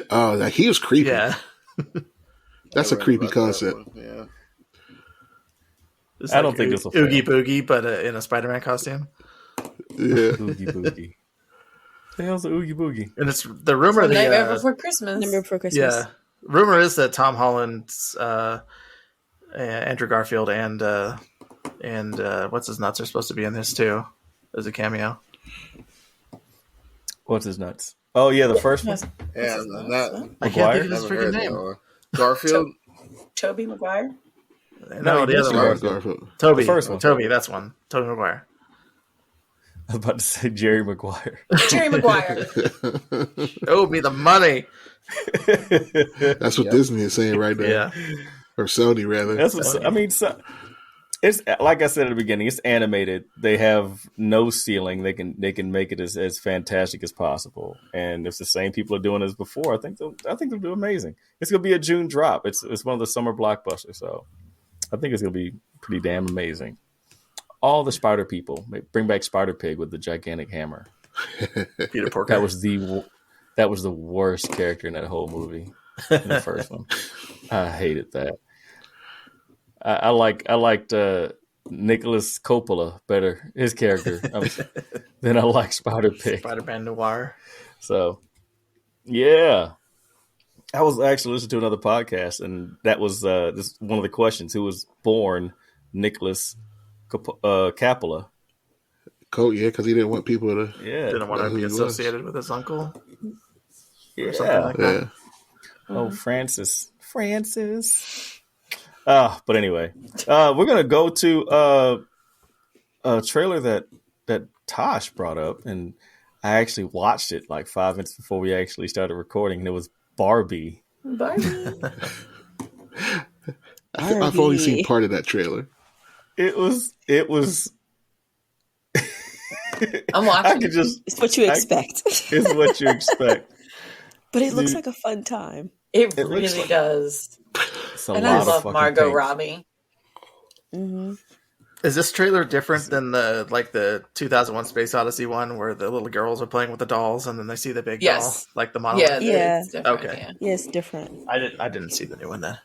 Oh, like he was creepy. Yeah. That's a creepy concept. Yeah. It's I don't think this will Oogie fail. Boogie, but in a Spider-Man costume. Yeah. Oogie Boogie. The hell's the Oogie Boogie? And it's the rumor From Nightmare that Before Christmas. Number for Christmas. yeah, rumor is that Tom Holland's Andrew Garfield and what's his nuts are supposed to be in this too as a cameo. What's his nuts? Oh yeah, the first one. Yeah, I can't think of his never freaking heard that name. one. Garfield. Tobey Maguire. No, the other one. Garfield. Toby. The first one. Toby, that's one. Toby Maguire. I was about to say Jerry Maguire. Jerry Maguire. Show me the money. That's what Disney is saying right now. Yeah. Or Sony, rather. That's what I mean. So, it's like I said at the beginning. It's animated. They have no ceiling. They can make it as fantastic as possible. And if the same people are doing it as before, I think they'll do amazing. It's gonna be a June drop. It's one of the summer blockbusters. So I think it's gonna be pretty damn amazing. All the Spider people bring back Spider Pig with the gigantic hammer. Peter Porker. That was the worst character in that whole movie. In the first one, I hated that. I liked Nicholas Coppola better, his character, than I like Spider Pig. Spider-Man Noir. So, yeah, I was actually listening to another podcast, and that was this one of the questions: who was born Nicholas Coppola? Yeah, because he didn't want people to. Yeah, Didn't want to who be he was. associated with his uncle. yeah. Or something like that. Yeah. Oh, Francis. But anyway, we're gonna go to a trailer that Tosh brought up, and I actually watched it like 5 minutes before we actually started recording, and it was Barbie. Barbie. I've only seen part of that trailer. It was. I'm watching. I could just. It's what you expect. It's what you expect. But it looks like a fun time. It really does. And I love Margot Robbie. Mm-hmm. Is this trailer different than the 2001 Space Odyssey one where the little girls are playing with the dolls and then they see the big doll, like the monolith? Yeah, it's different. Okay. Yeah, it's different. I didn't see the new one then.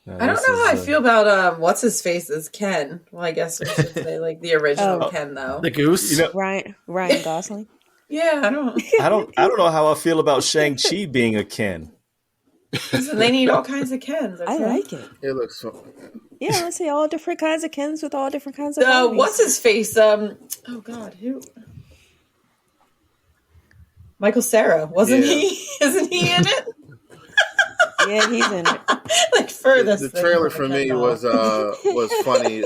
I don't know how I feel about what's his face as Ken. Well, I guess we should say like the original Ken though. The goose, Ryan Gosling. Yeah, I don't know how I feel about Shang-Chi being a Ken. Listen, they need all kinds of Kens. Okay? I like it. It looks fun. Yeah, let's say all different kinds of Kens with all different kinds of what's his face? Oh God, who? Michael Cera, wasn't he? Isn't he in it? Yeah, he's in it. Like furthest. The trailer for me was funny.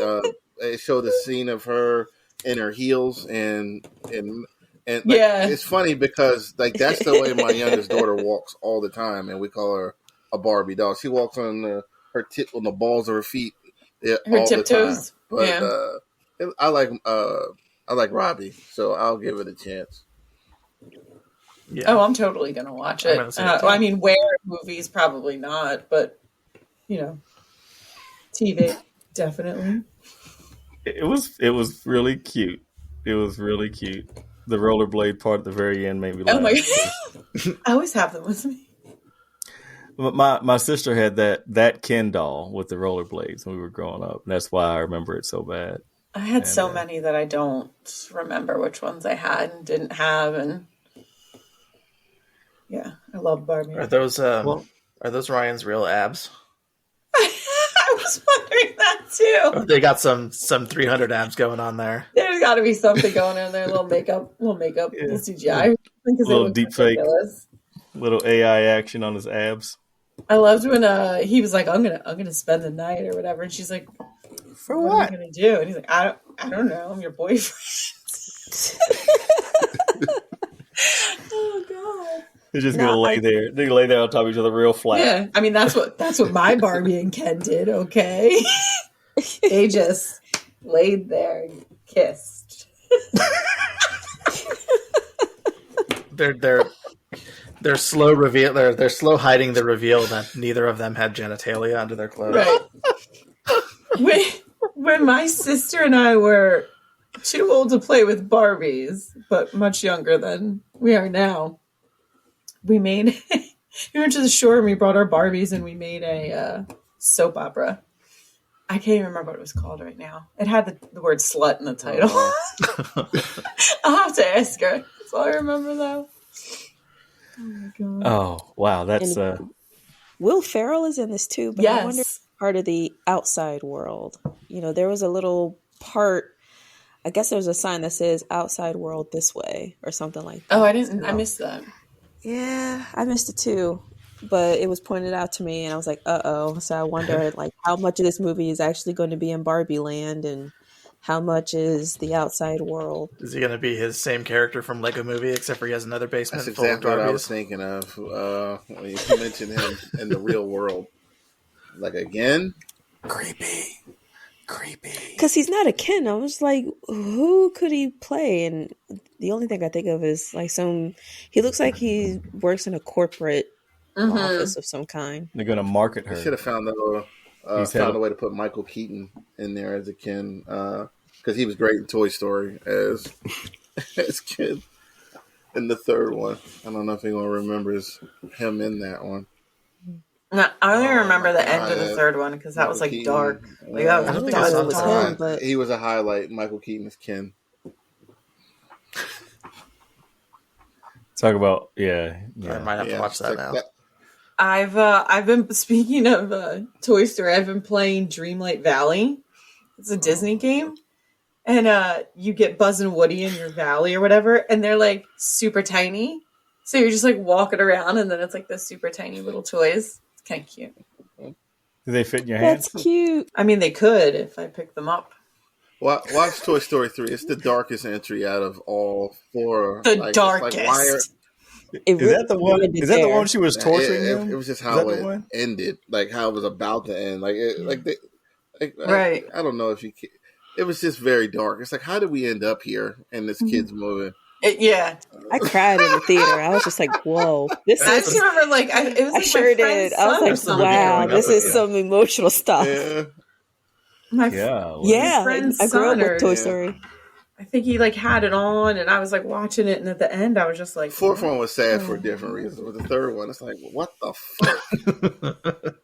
It showed a scene of her in her heels and it's funny because like that's the way my youngest daughter walks all the time, and we call her a Barbie doll. She walks on on the balls of her feet, her all tiptoes. The time. But I like Robbie, so I'll give it a chance. Yeah. Oh, I'm totally gonna watch it. I mean, where movies probably not, but TV definitely. It was really cute. It was really cute. The rollerblade part at the very end made me laugh. Oh my God. I always have them with me. My sister had that Ken doll with the rollerblades when we were growing up, and that's why I remember it so bad. I had so many that I don't remember which ones I had and didn't have, and yeah, I love Barbie. Are those Ryan's real abs? I was wondering that too. They got some 300 abs going on there. There's got to be something going on there. Little makeup, little CGI, little deep fake, little AI action on his abs. I loved when he was like, "I'm gonna spend the night" or whatever, and she's like, "For what? Am I gonna do?" And he's like, "I don't know. I'm your boyfriend." Oh God. They're just gonna lay there. They lay there on top of each other real flat. Yeah, I mean that's what my Barbie and Ken did. Okay, they just laid there and kissed. They're slow reveal. They're slow hiding the reveal that neither of them had genitalia under their clothes. Right. When my sister and I were too old to play with Barbies, but much younger than we are now. We went to the shore and we brought our Barbies and we made a soap opera. I can't even remember what it was called right now. It had the word slut in the title. I'll have to ask her. That's all I remember though. Oh my God. Oh wow, that's Will Ferrell is in this too, but I wonder if part of the outside world. There was a little part, I guess there's a sign that says outside world this way or something like that. Oh, I missed that. Yeah, I missed it too, but it was pointed out to me and I was like, uh-oh. So I wonder like how much of this movie is actually going to be in Barbie land and how much is the outside world. Is he going to be his same character from Lego Movie except for he has another basement That's full exactly of Barbies? what I was thinking of when you mentioned him in the real world. Like again? Creepy. Because he's not a Ken. I was like, who could he play? And the only thing I think of is like he looks like he works in a corporate office of some kind. They're going to market her. They should have found a way to put Michael Keaton in there as a Ken, because he was great in Toy Story as Ken in the third one. I don't know if anyone remembers him in that one. No, I only remember the end of the third one because that was like Keaton. dark. Like, that I don't think was it was him, but He was a highlight. Michael Keaton as Ken. Talk about yeah. I might have to watch that now. I've been speaking of Toy Story. I've been playing Dreamlight Valley. It's a Disney game, and you get Buzz and Woody in your valley or whatever, and they're like super tiny. So you're just like walking around, and then it's like those super tiny little toys. It's kind of cute. Do they fit in your hands? that's cute. I mean, they could if I picked them up. Watch Toy Story 3. It's the darkest entry out of all four. The darkest. Is that the one? Is that the one she was torturing him? It was just how it ended, like how it was about to end. Right. I don't know if you. It was just very dark. It's like, how did we end up here in this kid's movie? Yeah, I cried in the theater. I was just like, "Whoa, this I is." just remember, like, it was I like sure my did. friend's I was son or like, something. "Wow, this is Yeah. some emotional stuff." Yeah. My Yeah, friend's I grew up son, with or Toy Story. I think he like had it on, and I was like watching it, and at the end, I was just like, Fourth one was sad for different reasons, but the third one, it's like, what the fuck?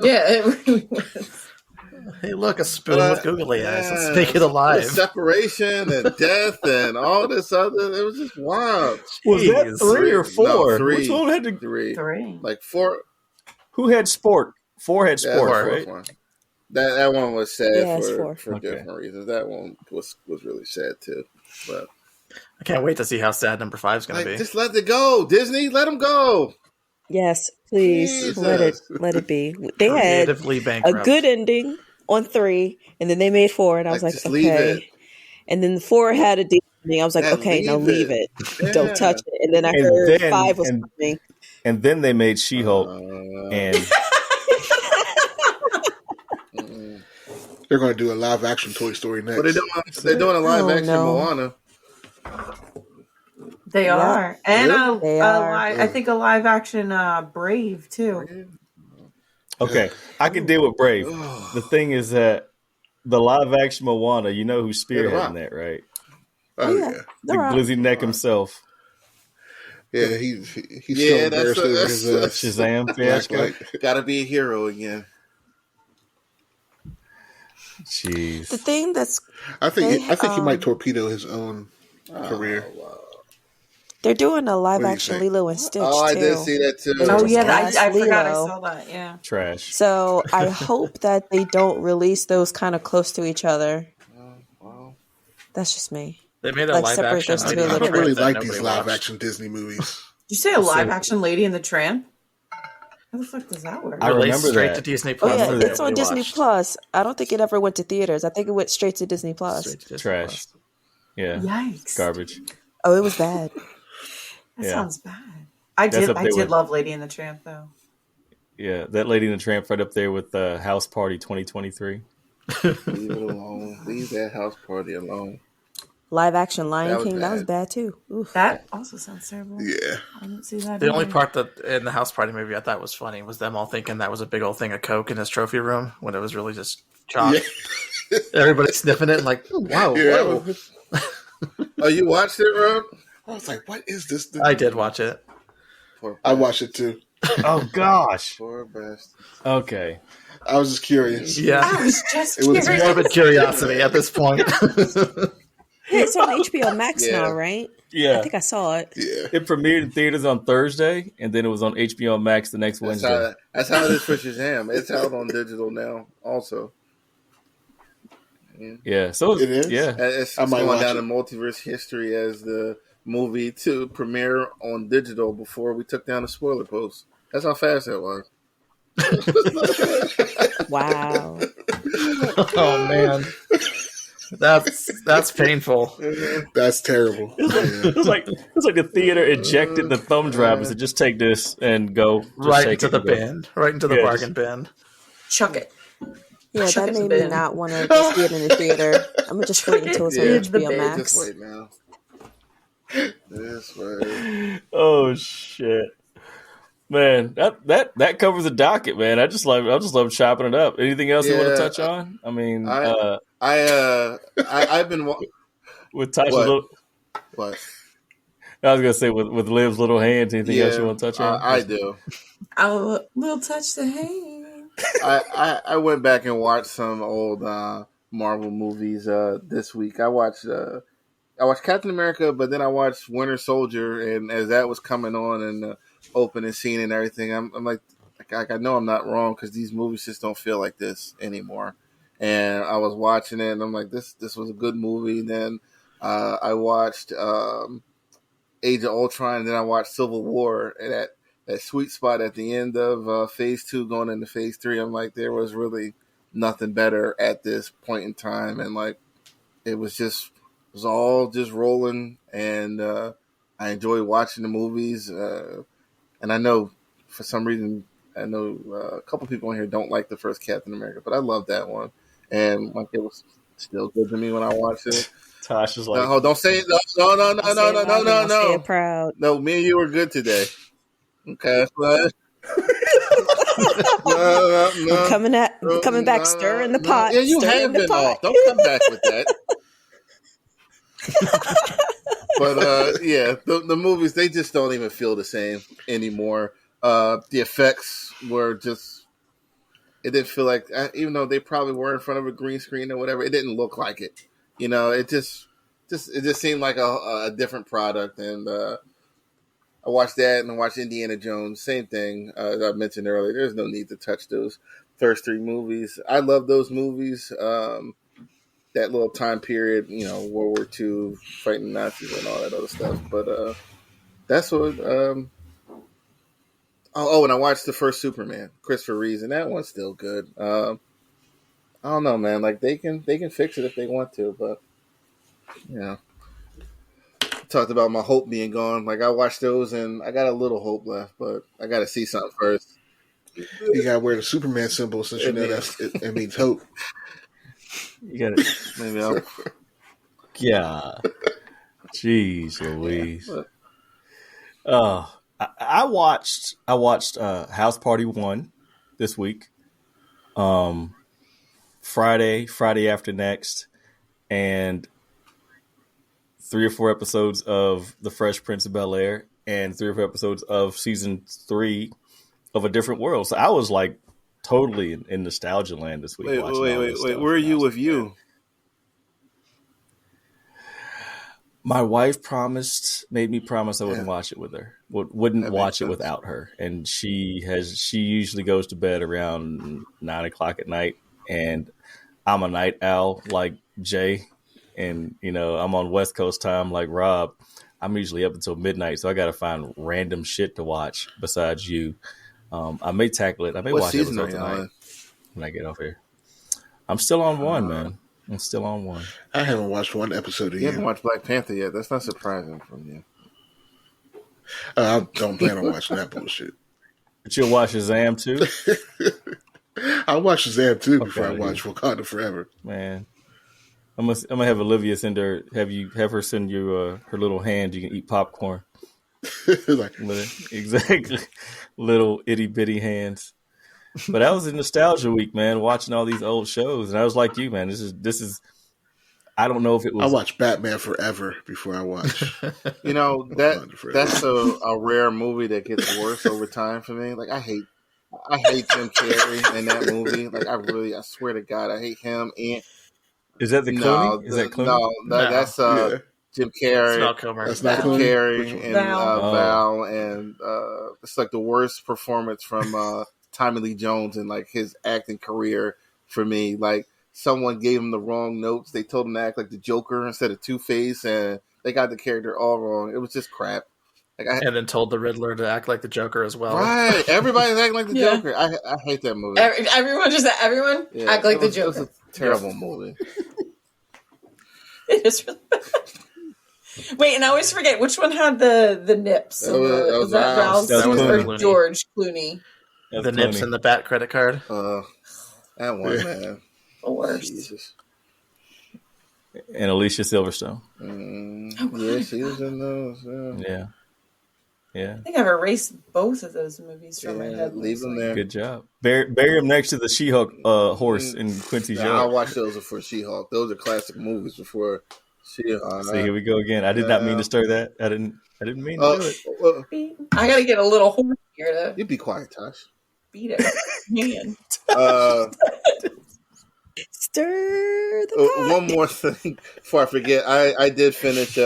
yeah, it really was. Hey, look, a spoon with googly eyes. Let's make it The alive. separation and death and all this other, it was just wild. Was that Jeez. 3 or 4? No, 3. Which one had to? 3. Like 4. Who had sport? 4 had That's sport, the right? fourth one. That one was sad Yeah, it's for 4. different reasons. That one was really sad too. But I can't wait to see how sad number 5 is going to be. just let it go, Disney. Let them go. Yes, please Jesus. let it be. They had Creatively a bankrupt. good ending on 3, and then they made 4, and I was like, just leave okay. it. And then 4 had a decent ending. I was like, Yeah, okay, now leave it. Yeah. Don't touch it. And then I And heard then- 5 was and- coming. And then they made She-Hulk, and They're going to do a live action Toy Story next. But they're doing a live action Moana. They are, and They are. I think a live action Brave too. okay, I can deal with Brave. The thing is that the live action Moana, you know who's spearheading that, right? Oh, Yeah. yeah. The Glizzy Neck himself, Yeah, he's so Yeah, embarrassed over his Shazam black fiasco. light. Gotta be a hero again. Jeez. The thing that's I think he might torpedo his own career. Wow. they're doing a live What do you action think? Lilo and Stitch Oh, I too. did see that too. They Oh just yeah, cast I forgot I Lilo. saw that. Yeah. Trash. So I hope that they don't release those kind of close to each other. Wow. That's just me. They made a Like, live separate action. those two a I little don't really bit. like these live action Disney movies. Did you say a live action Lady and the Tramp? How the fuck does that work? I remember straight that. to Disney Oh Plus. yeah, remember it's that. on We Disney watched. Plus. I don't think it ever went to theaters. I think it went straight to Disney Plus. Straight to Disney Trash. Plus. Yeah. Yikes! Garbage. Oh, it was bad. That Yeah. sounds bad. I That's did. up I there did with- love Lady and the Tramp though. Yeah, that Lady and the Tramp right up there with House Party 2023. Leave it alone. Leave that house party alone. Live action Lion That was King. That was bad. bad too. Oof. That also sounds terrible. Yeah. I didn't see that. The only either. part that in the house party movie I thought was funny was them all thinking that was a big old thing of Coke in his trophy room when it was really just chalk. Yeah. Everybody sniffing it and like, wow, Yeah. whoa. Oh, you watched it, Rob? I was like, what is this? I did watch it. Poor I watched it too. Oh gosh. Poor bastard. Okay. I was just curious. Yeah. I was just It was curious. Morbid curiosity at this point. Yeah, it's on HBO Max Yeah. now, right? I Yeah. think I saw it. Yeah. It premiered in theaters on Thursday, and then it was on HBO Max the next Wednesday. That's how it is for Shazam. It's out on digital now, also. Yeah. So It is? Yeah. It's I might going watch down it. in multiverse history as the movie to premiere on digital before we took down the spoiler post. That's how fast that was. Wow. Oh man. That's painful. That's terrible. Yeah. It's like the theater ejected the thumb drive and said, "Just take this and go." Just Right take into it the and go." bin. Right into the Yeah, bargain bin. Chuck it. Yeah, Chuck that it to made me bin. not want to go see it in the theater. I'm gonna just wait until it's on Yeah. HBO The bin. Max. Just wait now. This way. Oh shit, man! That covers the docket, man. I just love chopping it up. Anything else you want to Yeah, touch on? I mean, I've been with Tasha's What? little. what? I was gonna say with Liv's little hands. Anything else you want to touch on? I do. We'll touch the hand. I went back and watched some old Marvel movies this week. I watched Captain America, but then I watched Winter Soldier, and as that was coming on and the opening scene and everything, I'm like I know I'm not wrong because these movies just don't feel like this anymore. And I was watching it, and I'm like, this was a good movie. And then I watched Age of Ultron, and then I watched Civil War, and that sweet spot at the end of Phase 2 going into Phase 3, I'm like, there was really nothing better at this point in time. And, like, it was all just rolling, and I enjoyed watching the movies. And I know, for some reason, a couple people in here don't like the first Captain America, but I love that one. And, like, it was still good to me when I watched it. It's Tosh is like, no, don't say it. No. Say it proud. No, me and you were good today. Okay, no. I'm coming back, stirring the pot. Yeah, you have been off. Don't come back with that. But yeah, the movies, they just don't even feel the same anymore. The effects were just, it didn't feel like, even though they probably were in front of a green screen or whatever, it didn't look like it. You know, it just seemed like a different product. And I watched that and I watched Indiana Jones, same thing. As I mentioned earlier, there's no need to touch those first three movies. I love those movies. That little time period, you know, World War II, fighting Nazis and all that other stuff. But that's what. And I watched the first Superman, Christopher Reeves, and that one's still good. I don't know, man. Like they can fix it if they want to, but you know. Talked about my hope being gone. Like I watched those and I got a little hope left, but I got to see something first. You got to wear the Superman symbol since you know it means hope. You got it. Maybe I'll. Yeah. Jeez Louise. I watched House Party 1 this week. Friday after next, and 3 or 4 episodes of The Fresh Prince of Bel-Air, and 3 or 4 episodes of season 3 of A Different World. So I was like totally in nostalgia land this week. Wait. Where are you with you? My wife made me promise I wouldn't watch it with her. Wouldn't watch it without her. And she usually goes to bed around 9 o'clock at night. And I'm a night owl like Jay. And, you know, I'm on West Coast time like Rob. I'm usually up until midnight, so I got to find random shit to watch besides you. I may tackle it. I may watch it tonight when I get off here. I'm still on one, man. I'm still on one. I haven't watched one episode of You haven't watched Black Panther yet. That's not surprising from you. I don't plan on watching that bullshit. But you'll watch Shazam too? I'll watch Shazam too before I watch Wakanda Forever. Man. I'm gonna have Olivia have her send you her little hand. You can eat popcorn. Exactly, little itty bitty hands. But that was a nostalgia week, man. Watching all these old shows, and I was like you, man. This is. I don't know if it was. I watch Batman Forever before I watch. You know that's a rare movie that gets worse over time for me. Like I hate Jim Carrey in that movie. Like I swear to God, I hate him and. Is that the Clooney? Is that Clooney? No, that's Jim Carrey. That's not Jim Carrey and Val, and it's like the worst performance from Tommy Lee Jones in like his acting career for me. Like someone gave him the wrong notes. They told him to act like the Joker instead of Two-Face, and they got the character all wrong. It was just crap. And then told the Riddler to act like the Joker as well. Right, everybody's acting like the Joker. I hate that movie. Everyone act like the Joker. It was a terrible movie. It is really bad. Wait, and I always forget which one had the nips. Was that Ralph's or George Clooney? The nips and the bat credit card. That one, man. The worst. Jesus. And Alicia Silverstone. Yes, he was in those. Yeah. I think I've erased both of those movies from my head. Leave them there. Good job. Bury him next to the She-Hulk horse in Quincy Jones. I watched those before She-Hulk. Those are classic movies before She-Hulk. See, here we go again. I did not mean to stir that. I didn't mean to do it. I got to get a little horse here to. You be quiet, Tosh. Beat it, man. Stir the pot. One more thing before I forget. I did finish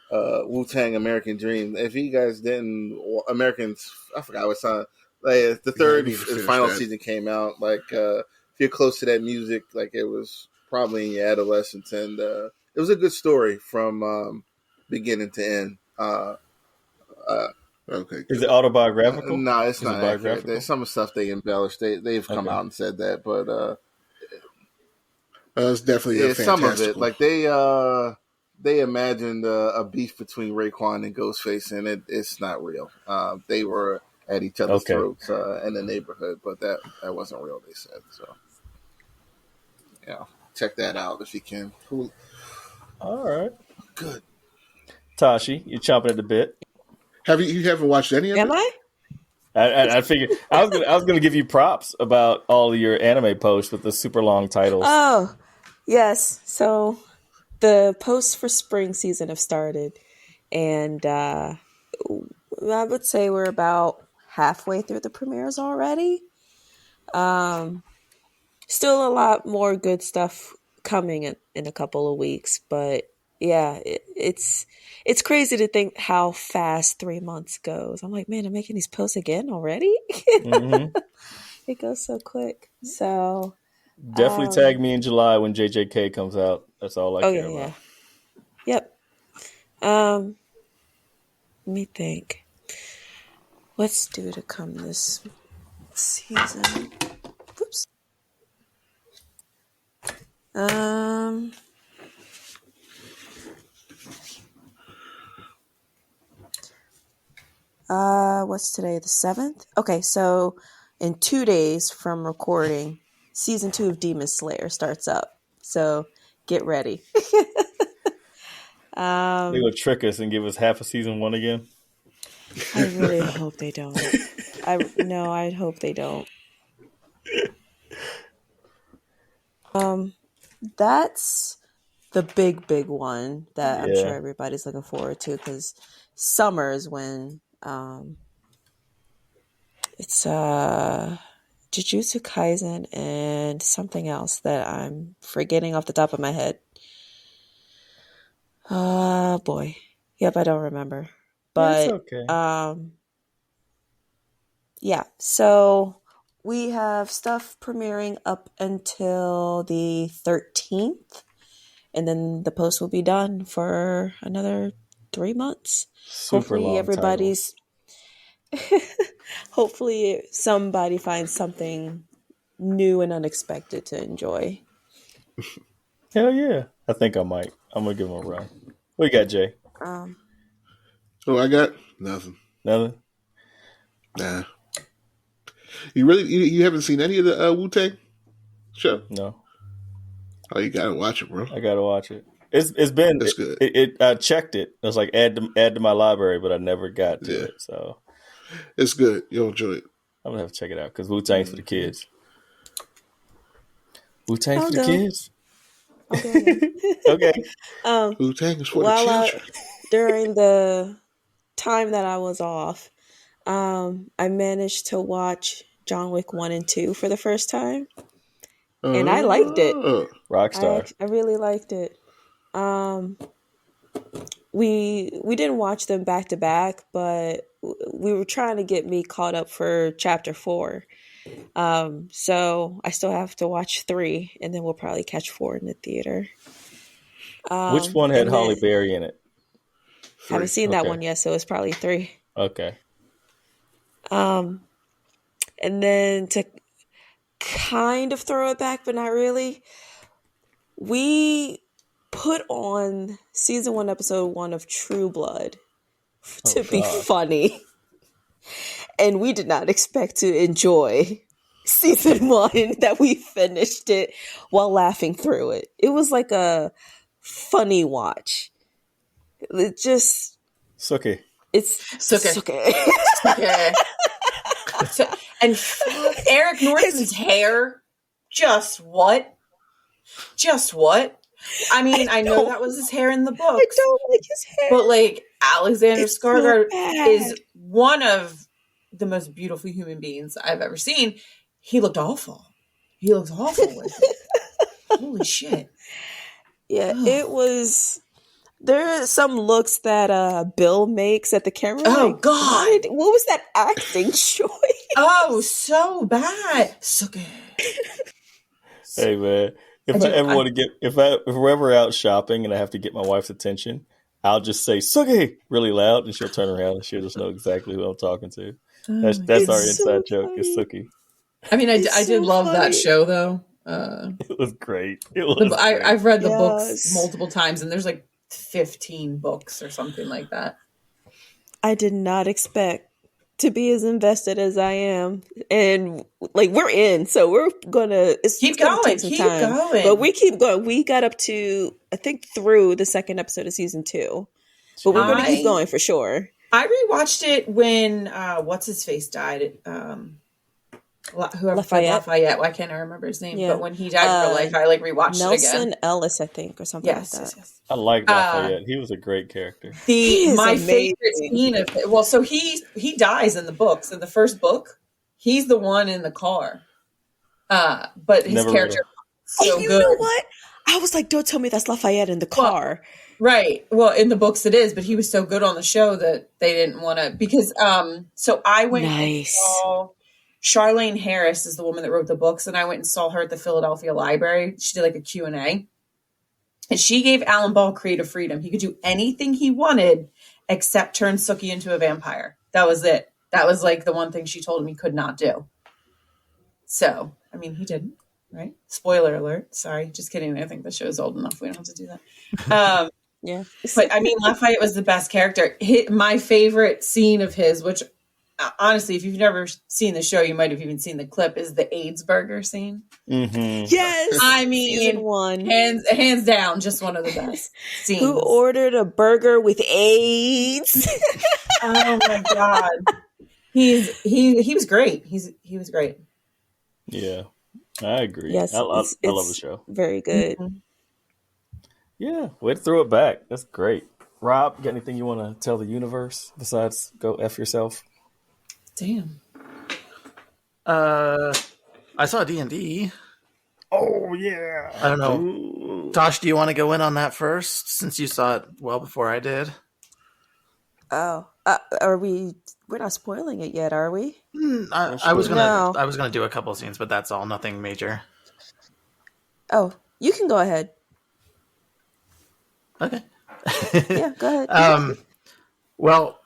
Wu-Tang American Dream. If you guys didn't, Americans, I forgot what song. Like the third and final season came out. Like if you're close to that music, like it was probably in your adolescence, and it was a good story from beginning to end. Okay, is it autobiographical? No, it's not accurate. There's some stuff they embellished. They've come out and said that, but it's definitely some of it. Like they imagined a beef between Raekwon and Ghostface, and it's not real. They were at each other's throats in the neighborhood, but that wasn't real, they said. So, yeah, check that out if you can. All right. Good. Tashi, you're chomping at the bit. You haven't watched any of it? Am I? I figured I was gonna give you props about all of your anime posts with the super long titles. Oh, yes. So the posts for spring season have started, and I would say we're about halfway through the premieres already. Still a lot more good stuff coming in a couple of weeks, but yeah, it's crazy to think how fast 3 months goes. I'm like, man, I'm making these posts again already. Mm-hmm. It goes so quick. So Definitely tag me in July when JJK comes out. That's all I care about. Yep. Let me think. What's due to come this season? Oops. What's today? The 7th? Okay, so in 2 days from recording, season 2 of Demon Slayer starts up. So get ready. They will trick us and give us half of season 1 again. I really hope they don't. I hope they don't. That's the big one that I'm sure everybody's looking forward to, because summer is when it's Jujutsu Kaisen and something else that I'm forgetting off the top of my head. Boy. Yep, I don't remember. But okay. Yeah, so we have stuff premiering up until the 13th, and then the post will be done for another 3 months. Super long everybody's hopefully somebody finds something new and unexpected to enjoy. Hell yeah. I think I might. I'm going to give him a run. What you got, Jay? I got nothing. Nothing? Nah. You haven't seen any of the Wu-Tang show? No. Oh, you gotta watch it, bro. I gotta watch it. It's been it's good. I checked it. I was like add to my library, but I never got to it. So it's good. You'll enjoy it. I'm gonna have to check it out because Wu-Tang's for the kids. Wu-Tang's for the kids. Okay. Wu-Tang is for the children. During the time that I was off, I managed to watch John Wick 1 and 2 for the first time. And I liked it. Rockstar. I really liked it. We didn't watch them back to back, but we were trying to get me caught up for chapter 4. So I still have to watch 3, and then we'll probably catch 4 in the theater. Which one had Halle Berry in it? 3. Haven't seen that one yet, so it's probably 3. Okay. And then to kind of throw it back, but not really, we put on season 1, episode 1 of True Blood to be funny. And we did not expect to enjoy season 1 that we finished it while laughing through it. It was like a funny watch. It just... Suki. It's Suki. And Eric Norton's hair, just what? I mean, I know that was his hair in the books. I don't like his hair. But like Alexander Skarsgård is one of the most beautiful human beings I've ever seen. He looked awful. He looks awful with it. Holy shit. Yeah, it was... There are some looks that Bill makes at the camera. Oh, like, God. What was that acting choice? Oh, so bad. So good. Hey, man. If we're ever out shopping and I have to get my wife's attention, I'll just say, Suki, really loud, and she'll turn around and she'll just know exactly who I'm talking to. That's our inside joke. It's Suki. I mean, I did love that show, though. It was great. Great. I've read the books multiple times, and there's like 15 books or something like that. I did not expect to be as invested as I am, and like we're in, so we're gonna keep going. But we keep going. We got up to I think through the second episode of season 2, but we're gonna keep going for sure. I rewatched it when what's his face died. Whoever played Lafayette. Why can't I remember his name? Yeah. But when he died in real life, I like rewatched it again. Nelson Ellis, I think, or something like that. Yes. I like Lafayette. He was a great character. My favorite scene of it. Well, so he dies in the books. In the first book, he's the one in the car. But his character is so you good. Know what? I was like, don't tell me that's Lafayette in the car. Well, right. Well, in the books it is, but he was so good on the show that they didn't want to, because so I went and saw Charlene Harris is the woman that wrote the books, and I went and saw her at the Philadelphia Library. She did like a Q&A. And she gave Alan Ball creative freedom. He could do anything he wanted except turn Sookie into a vampire. That was it. That was like the one thing she told him he could not do. So, I mean, he didn't, right? Spoiler alert. Sorry, just kidding. I think the show's old enough. We don't have to do that. Yeah. But I mean, Lafayette was the best character. My favorite scene of his, which honestly, if you've never seen the show, you might have even seen the clip, is the AIDS burger scene. Mm-hmm. Yes. I mean, hands down, just one of the best scenes. Who ordered a burger with AIDS? Oh my God. He was great. He was great. Yeah, I agree. Yes, I love the show. Very good. Mm-hmm. Yeah, way to throw it back. That's great. Rob, got anything you want to tell the universe besides go F yourself? Damn. I saw D&D. Oh, yeah. I don't know. Ooh. Tosh, do you want to go in on that first, since you saw it well before I did? Oh, we're not spoiling it yet, are we? I was gonna do a couple of scenes, but that's all. Nothing major. Oh, you can go ahead. Okay. Yeah, go ahead. Well,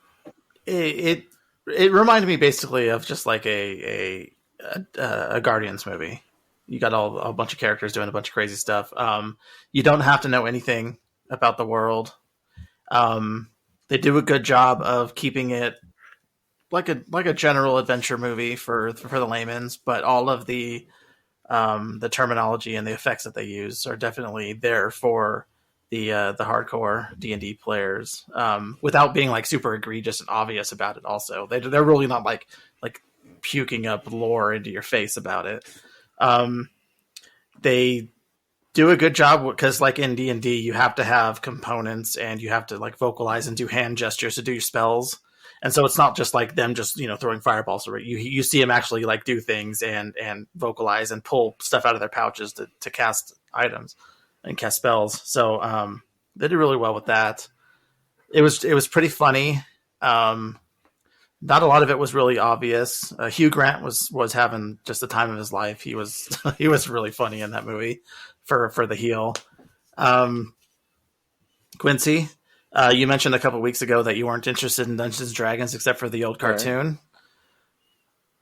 it reminded me basically of just like a Guardians movie. You got a bunch of characters doing a bunch of crazy stuff. You don't have to know anything about the world. They do a good job of keeping it like a general adventure movie for the layman's, but all of the terminology and the effects that they use are definitely there for the hardcore D&D players, without being like super egregious and obvious about it. Also, they're really not like puking up lore into your face about it. They do a good job because, like in D&D, you have to have components and you have to like vocalize and do hand gestures to do your spells. And so it's not just like them just, throwing fireballs. You see them actually like do things and vocalize and pull stuff out of their pouches to cast items and cast spells. So they did really well with that. It was pretty funny. Not a lot of it was really obvious. Hugh Grant was having just the time of his life. He was he was really funny in that movie for the heel. Quincy, you mentioned a couple of weeks ago that you weren't interested in Dungeons and Dragons except for the old cartoon. Right.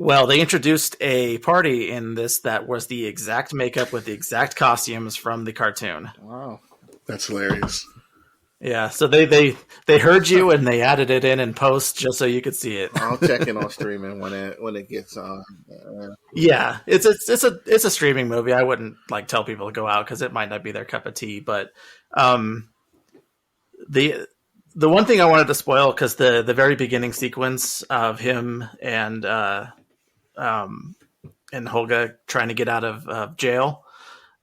Well, they introduced a party in this that was the exact makeup with the exact costumes from the cartoon. Wow, that's hilarious. Yeah, so they heard you and they added it in post just so you could see it. I'll check in on streaming when it gets on. Yeah, it's a streaming movie. I wouldn't like tell people to go out because it might not be their cup of tea. But the one thing I wanted to spoil, because the very beginning sequence of him and Holga trying to get out of jail,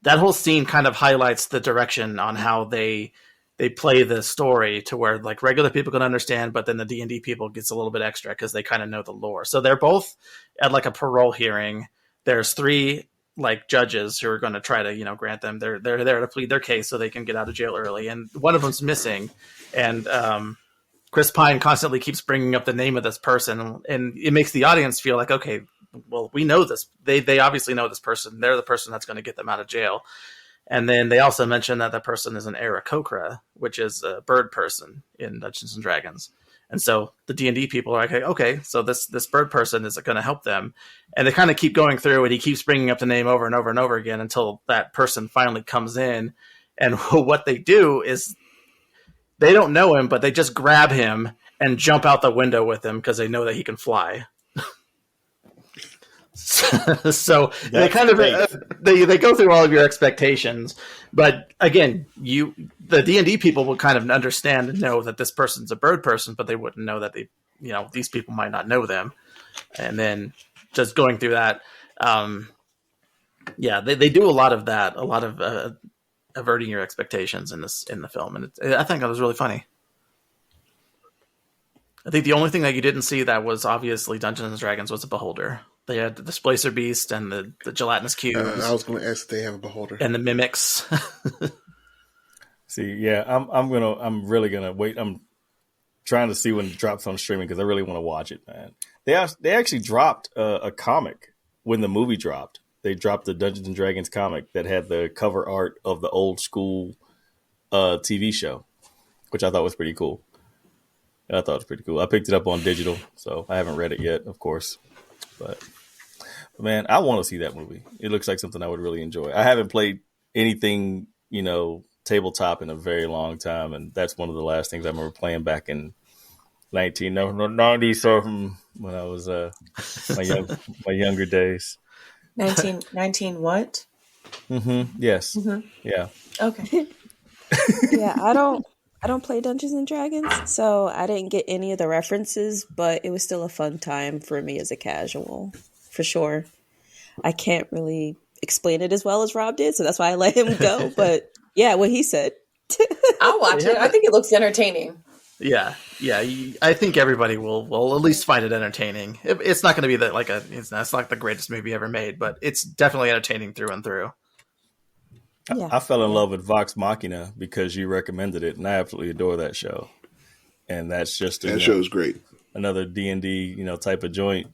that whole scene kind of highlights the direction on how they play the story to where like regular people can understand, but then the D&D people gets a little bit extra because they kind of know the lore. So they're both at like a parole hearing. There's 3 like judges who are going to try to, grant them. They're there to plead their case so they can get out of jail early. And one of them's missing. And Chris Pine constantly keeps bringing up the name of this person, and it makes the audience feel like, okay, well, we know this. They obviously know this person. They're the person that's going to get them out of jail. And then they also mention that the person is an Aarakocra, which is a bird person in Dungeons and Dragons. And so the D&D people are like, okay, so this bird person is going to help them. And they kind of keep going through, and he keeps bringing up the name over and over and over again until that person finally comes in. And what they do is they don't know him, but they just grab him and jump out the window with him because they know that he can fly. So they kind of they go through all of your expectations, but again, the D&D people will kind of understand and know that this person's a bird person, but they wouldn't know that these people might not know them. And then just going through that, they do a lot of that, a lot of averting your expectations in the film, and I think that was really funny. I think the only thing that you didn't see that was obviously Dungeons and Dragons was a beholder. They had the Displacer Beast and the gelatinous cubes. I was going to ask if they have a beholder. And the mimics. See, yeah, I'm really gonna wait. I'm trying to see when it drops on streaming because I really want to watch it, man. They actually dropped a comic when the movie dropped. They dropped the Dungeons and Dragons comic that had the cover art of the old school TV show, which I thought was pretty cool. I picked it up on digital, so I haven't read it yet, of course. But man, I want to see that movie. It looks like something I would really enjoy. I haven't played anything, tabletop in a very long time, and that's one of the last things I remember playing back in 1990 something when I was my younger days. 19 what? Mm-hmm. Yes. Mm-hmm. Yeah. Okay. Yeah, I don't play Dungeons and Dragons, so I didn't get any of the references, but it was still a fun time for me as a casual, for sure. I can't really explain it as well as Rob did, so that's why I let him go. But yeah, what he said. I'll watch it. I think it looks entertaining. Yeah. I think everybody will at least find it entertaining. It's not going to be it's not the greatest movie ever made, but it's definitely entertaining through and through. Yeah. I fell in love with Vox Machina because you recommended it, and I absolutely adore that show. And that's just that show's great. Another D&D, type of joint,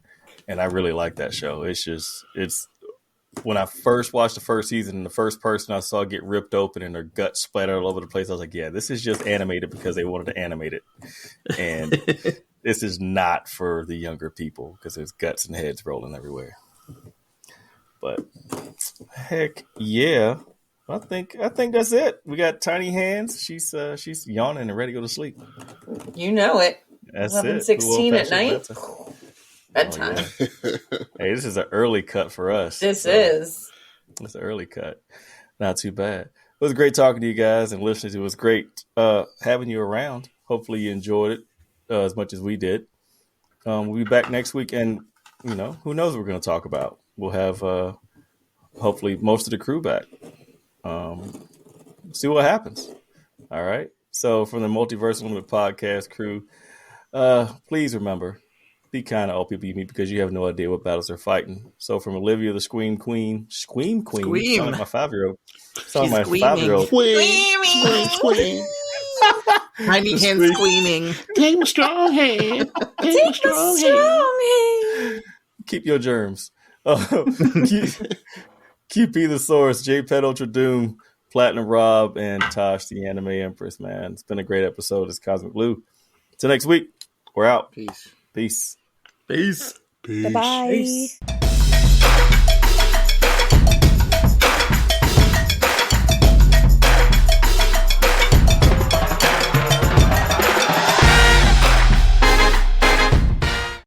and I really like that show. It's when I first watched the first season, and the first person I saw get ripped open and their guts splattered all over the place, I was like, yeah, this is just animated because they wanted to animate it, and this is not for the younger people because there's guts and heads rolling everywhere. But heck yeah. I think that's it. We got Tiny Hands. She's yawning and ready to go to sleep. You know it. That's 11:16 at night. Bedtime. Oh, yeah. Hey, this is an early cut for us. This is. It's an early cut. Not too bad. It was great talking to you guys and listening to it. It was great having you around. Hopefully you enjoyed it as much as we did. We'll be back next week, and who knows what we're going to talk about. We'll have hopefully most of the crew back. See what happens. All right. So from the Multiverse Limited podcast crew, please remember, be kind to all people you meet because you have no idea what battles they're fighting. So from Olivia the Scream Queen, sound like my 5-year-old. Sound like my 5-year-old. Scream. Tiny Hands screaming. Take my strong hand. Take my strong hand. Keep your germs. QP the Source, J Pet Ultra Doom, Platinum Rob, and Tosh the Anime Empress, man. It's been a great episode. It's Cosmic Blue. Till next week, we're out. Peace. Peace. Bye-bye.